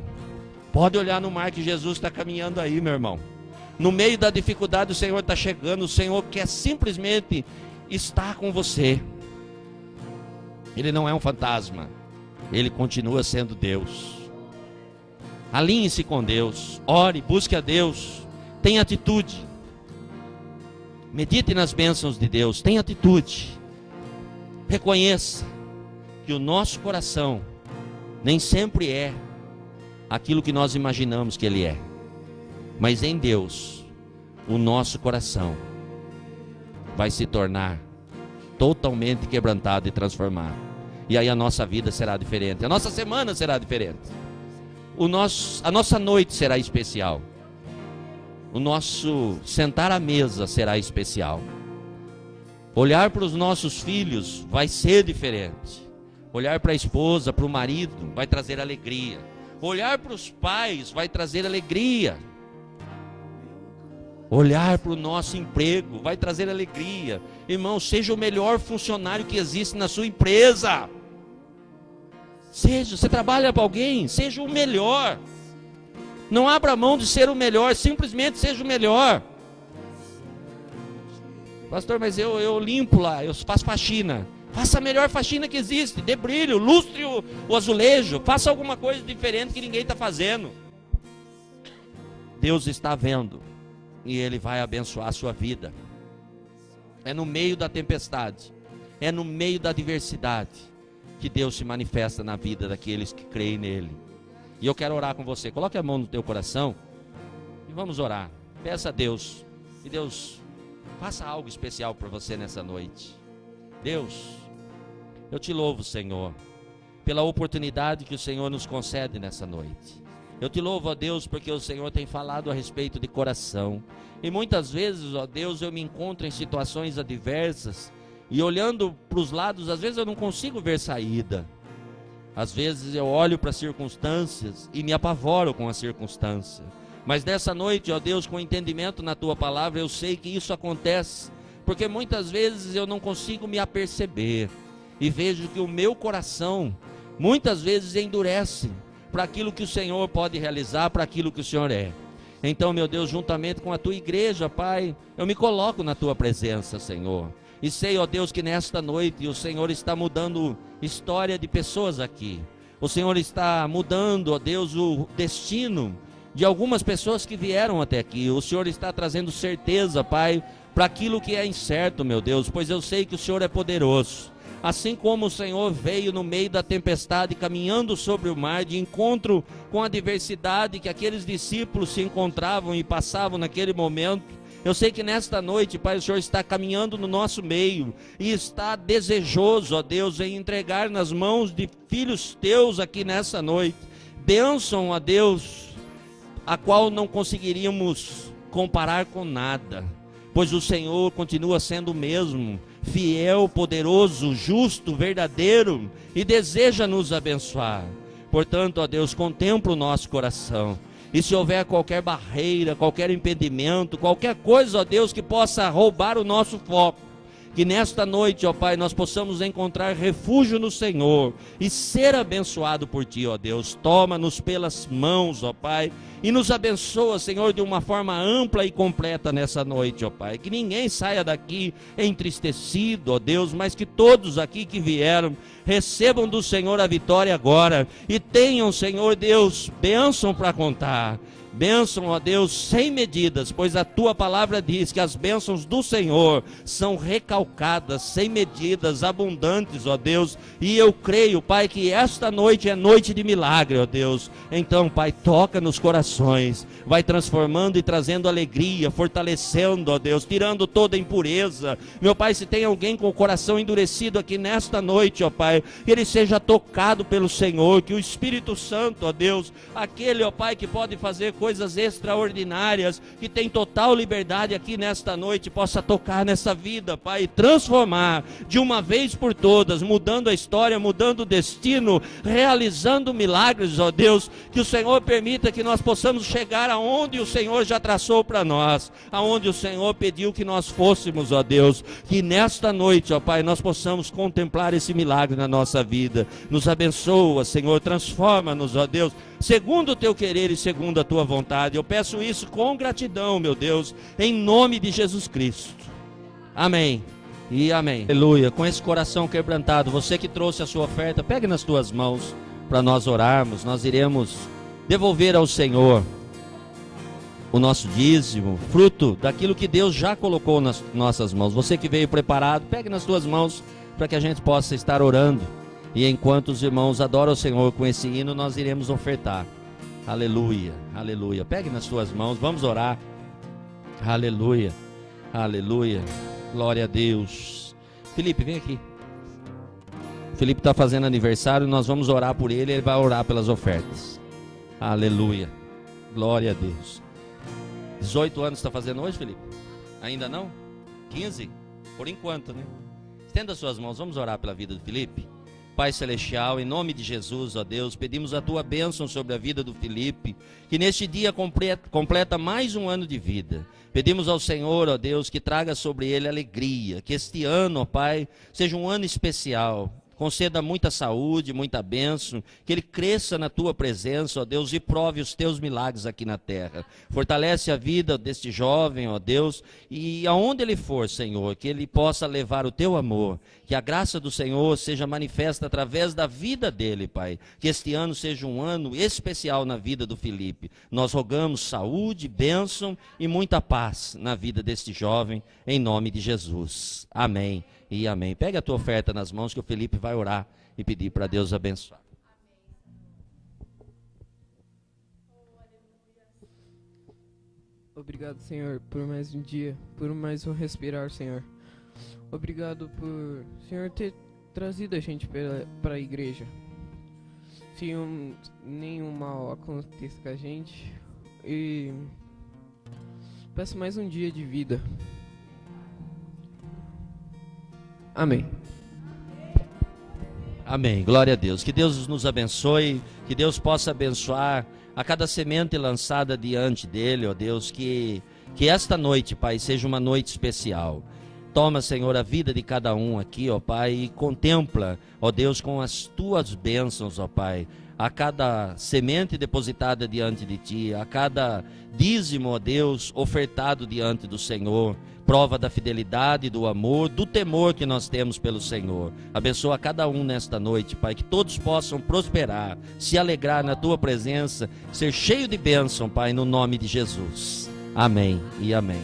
Pode olhar no mar que Jesus está caminhando aí, meu irmão. No meio da dificuldade o Senhor está chegando. O Senhor quer simplesmente estar com você. Ele não é um fantasma. Ele continua sendo Deus. Alinhe-se com Deus. Ore, busque a Deus. Tenha atitude. Medite nas bênçãos de Deus. Tenha atitude. Reconheça que o nosso coração nem sempre é aquilo que nós imaginamos que ele é. Mas em Deus, o nosso coração vai se tornar totalmente quebrantado e transformado. E aí a nossa vida será diferente. A nossa semana será diferente. A nossa noite será especial. O nosso sentar à mesa será especial. Olhar para os nossos filhos vai ser diferente. Olhar para a esposa, para o marido, vai trazer alegria. Olhar para os pais vai trazer alegria. Olhar para o nosso emprego vai trazer alegria. Irmão, seja o melhor funcionário que existe na sua empresa. Você trabalha para alguém, seja o melhor. Não abra mão de ser o melhor, simplesmente seja o melhor. Pastor, mas eu limpo lá, eu faço faxina. Faça a melhor faxina que existe, dê brilho, lustre o azulejo, faça alguma coisa diferente que ninguém está fazendo. Deus está vendo e Ele vai abençoar a sua vida. É no meio da tempestade, é no meio da adversidade que Deus se manifesta na vida daqueles que creem nele. E eu quero orar com você. Coloque a mão no teu coração e vamos orar. Peça a Deus, e Deus faça algo especial para você nessa noite. Deus, eu te louvo, Senhor, pela oportunidade que o Senhor nos concede nessa noite. Eu te louvo, ó Deus, porque o Senhor tem falado a respeito de coração. E muitas vezes, ó Deus, eu me encontro em situações adversas e olhando para os lados, às vezes eu não consigo ver saída. Às vezes eu olho para as circunstâncias e me apavoro com a circunstância. Mas nessa noite, ó Deus, com entendimento na Tua palavra, eu sei que isso acontece, porque muitas vezes eu não consigo me aperceber. E vejo que o meu coração, muitas vezes, endurece para aquilo que o Senhor pode realizar, para aquilo que o Senhor é. Então, meu Deus, juntamente com a Tua igreja, Pai, eu me coloco na Tua presença, Senhor. E sei, ó Deus, que nesta noite o Senhor está mudando história de pessoas aqui. O Senhor está mudando, ó Deus, o destino de algumas pessoas que vieram até aqui. O Senhor está trazendo certeza, Pai, para aquilo que é incerto, meu Deus, pois eu sei que o Senhor é poderoso. Assim como o Senhor veio no meio da tempestade, caminhando sobre o mar, de encontro com a adversidade que aqueles discípulos se encontravam e passavam naquele momento, eu sei que nesta noite, Pai, o Senhor está caminhando no nosso meio e está desejoso, ó Deus, em entregar nas mãos de filhos teus aqui nessa noite bênção, ó Deus, a qual não conseguiríamos comparar com nada, pois o Senhor continua sendo o mesmo, fiel, poderoso, justo, verdadeiro, e deseja nos abençoar. Portanto, ó Deus, contempla o nosso coração. E se houver qualquer barreira, qualquer impedimento, qualquer coisa, ó Deus, que possa roubar o nosso foco, que nesta noite, ó Pai, nós possamos encontrar refúgio no Senhor e ser abençoado por Ti, ó Deus. Toma-nos pelas mãos, ó Pai, e nos abençoa, Senhor, de uma forma ampla e completa nessa noite, ó Pai. Que ninguém saia daqui entristecido, ó Deus, mas que todos aqui que vieram recebam do Senhor a vitória agora e tenham, Senhor Deus, bênção para contar. Bênção, ó Deus, sem medidas, pois a Tua palavra diz que as bênçãos do Senhor são recalcadas, sem medidas, abundantes, ó Deus, e eu creio, Pai, que esta noite é noite de milagre, ó Deus. Então, Pai, toca nos corações, vai transformando e trazendo alegria, fortalecendo, ó Deus, tirando toda impureza. Meu Pai, se tem alguém com o coração endurecido aqui nesta noite, ó Pai, que ele seja tocado pelo Senhor, que o Espírito Santo, ó Deus, aquele, ó Pai, que pode fazer coisas extraordinárias, que tem total liberdade aqui nesta noite, possa tocar nessa vida, Pai, e transformar de uma vez por todas, mudando a história, mudando o destino, realizando milagres, ó Deus, que o Senhor permita que nós possamos chegar aonde o Senhor já traçou para nós, aonde o Senhor pediu que nós fôssemos, ó Deus, que nesta noite, ó Pai, nós possamos contemplar esse milagre na nossa vida. Nos abençoa, Senhor, transforma-nos, ó Deus, segundo o Teu querer e segundo a Tua vontade. Eu peço isso com gratidão, meu Deus, em nome de Jesus Cristo. Amém e amém. Aleluia. Com esse coração quebrantado, você que trouxe a sua oferta, pegue nas tuas mãos para nós orarmos. Nós iremos devolver ao Senhor o nosso dízimo, fruto daquilo que Deus já colocou nas nossas mãos. Você que veio preparado, pegue nas tuas mãos para que a gente possa estar orando. E enquanto os irmãos adoram o Senhor com esse hino, nós iremos ofertar. Aleluia, aleluia. Pegue nas suas mãos, vamos orar. Aleluia, aleluia. Glória a Deus. Felipe, vem aqui. Felipe está fazendo aniversário, nós vamos orar por ele, ele vai orar pelas ofertas. Aleluia, glória a Deus. 18 anos está fazendo hoje, Felipe? Ainda não? 15? Por enquanto, né? Estenda suas mãos, vamos orar pela vida do Felipe. Pai Celestial, em nome de Jesus, ó Deus, pedimos a Tua bênção sobre a vida do Felipe, que neste dia completa mais um ano de vida. Pedimos ao Senhor, ó Deus, que traga sobre ele alegria, que este ano, ó Pai, seja um ano especial. Conceda muita saúde, muita bênção, que ele cresça na Tua presença, ó Deus, e prove os Teus milagres aqui na terra. Fortalece a vida deste jovem, ó Deus, e aonde ele for, Senhor, que ele possa levar o Teu amor, que a graça do Senhor seja manifesta através da vida dele, Pai. Que este ano seja um ano especial na vida do Felipe. Nós rogamos saúde, bênção e muita paz na vida deste jovem, em nome de Jesus. Amém. E amém. Pega a tua oferta nas mãos que o Felipe vai orar e pedir para Deus abençoar. Obrigado, Senhor, por mais um dia, por mais um respirar, Senhor. Obrigado por o Senhor ter trazido a gente para a igreja. Se nenhum mal aconteça com a gente. E peço mais um dia de vida. Amém. Amém. Glória a Deus. Que Deus nos abençoe, que Deus possa abençoar a cada semente lançada diante dele, ó Deus, que esta noite, Pai, seja uma noite especial. Toma, Senhor, a vida de cada um aqui, ó Pai, e contempla, ó Deus, com as Tuas bênçãos, ó Pai, a cada semente depositada diante de Ti, a cada dízimo, ó Deus, ofertado diante do Senhor, prova da fidelidade, do amor, do temor que nós temos pelo Senhor. Abençoa cada um nesta noite, Pai, que todos possam prosperar, se alegrar na Tua presença, ser cheio de bênção, Pai, no nome de Jesus. Amém e amém.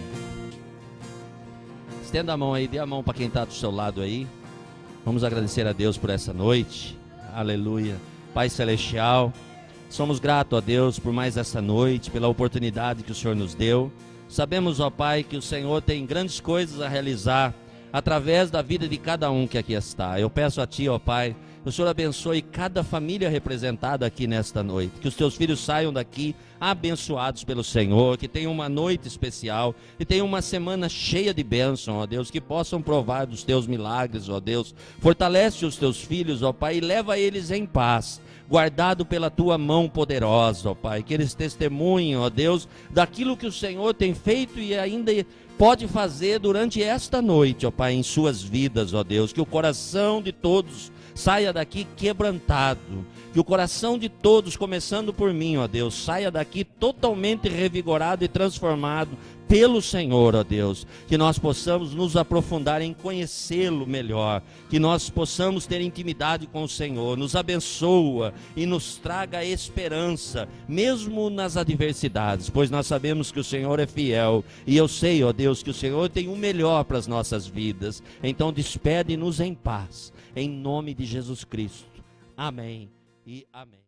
Estenda a mão aí, dê a mão para quem está do seu lado aí. Vamos agradecer a Deus por essa noite. Aleluia. Pai Celestial, somos gratos a Deus por mais essa noite, pela oportunidade que o Senhor nos deu. Sabemos, ó Pai, que o Senhor tem grandes coisas a realizar através da vida de cada um que aqui está. Eu peço a Ti, ó Pai, que o Senhor abençoe cada família representada aqui nesta noite. Que os Teus filhos saiam daqui abençoados pelo Senhor, que tenham uma noite especial, que tenham uma semana cheia de bênção, ó Deus, que possam provar dos Teus milagres, ó Deus. Fortalece os Teus filhos, ó Pai, e leva eles em paz, guardado pela Tua mão poderosa, ó Pai, que eles testemunhem, ó Deus, daquilo que o Senhor tem feito e ainda pode fazer durante esta noite, ó Pai, em suas vidas, ó Deus, que o coração de todos saia daqui quebrantado, que o coração de todos, começando por mim, ó Deus, saia daqui totalmente revigorado e transformado pelo Senhor, ó Deus, que nós possamos nos aprofundar em conhecê-lo melhor, que nós possamos ter intimidade com o Senhor. Nos abençoa e nos traga esperança, mesmo nas adversidades, pois nós sabemos que o Senhor é fiel, e eu sei, ó Deus, que o Senhor tem o melhor para as nossas vidas. Então despede-nos em paz, em nome de Jesus Cristo. Amém e amém.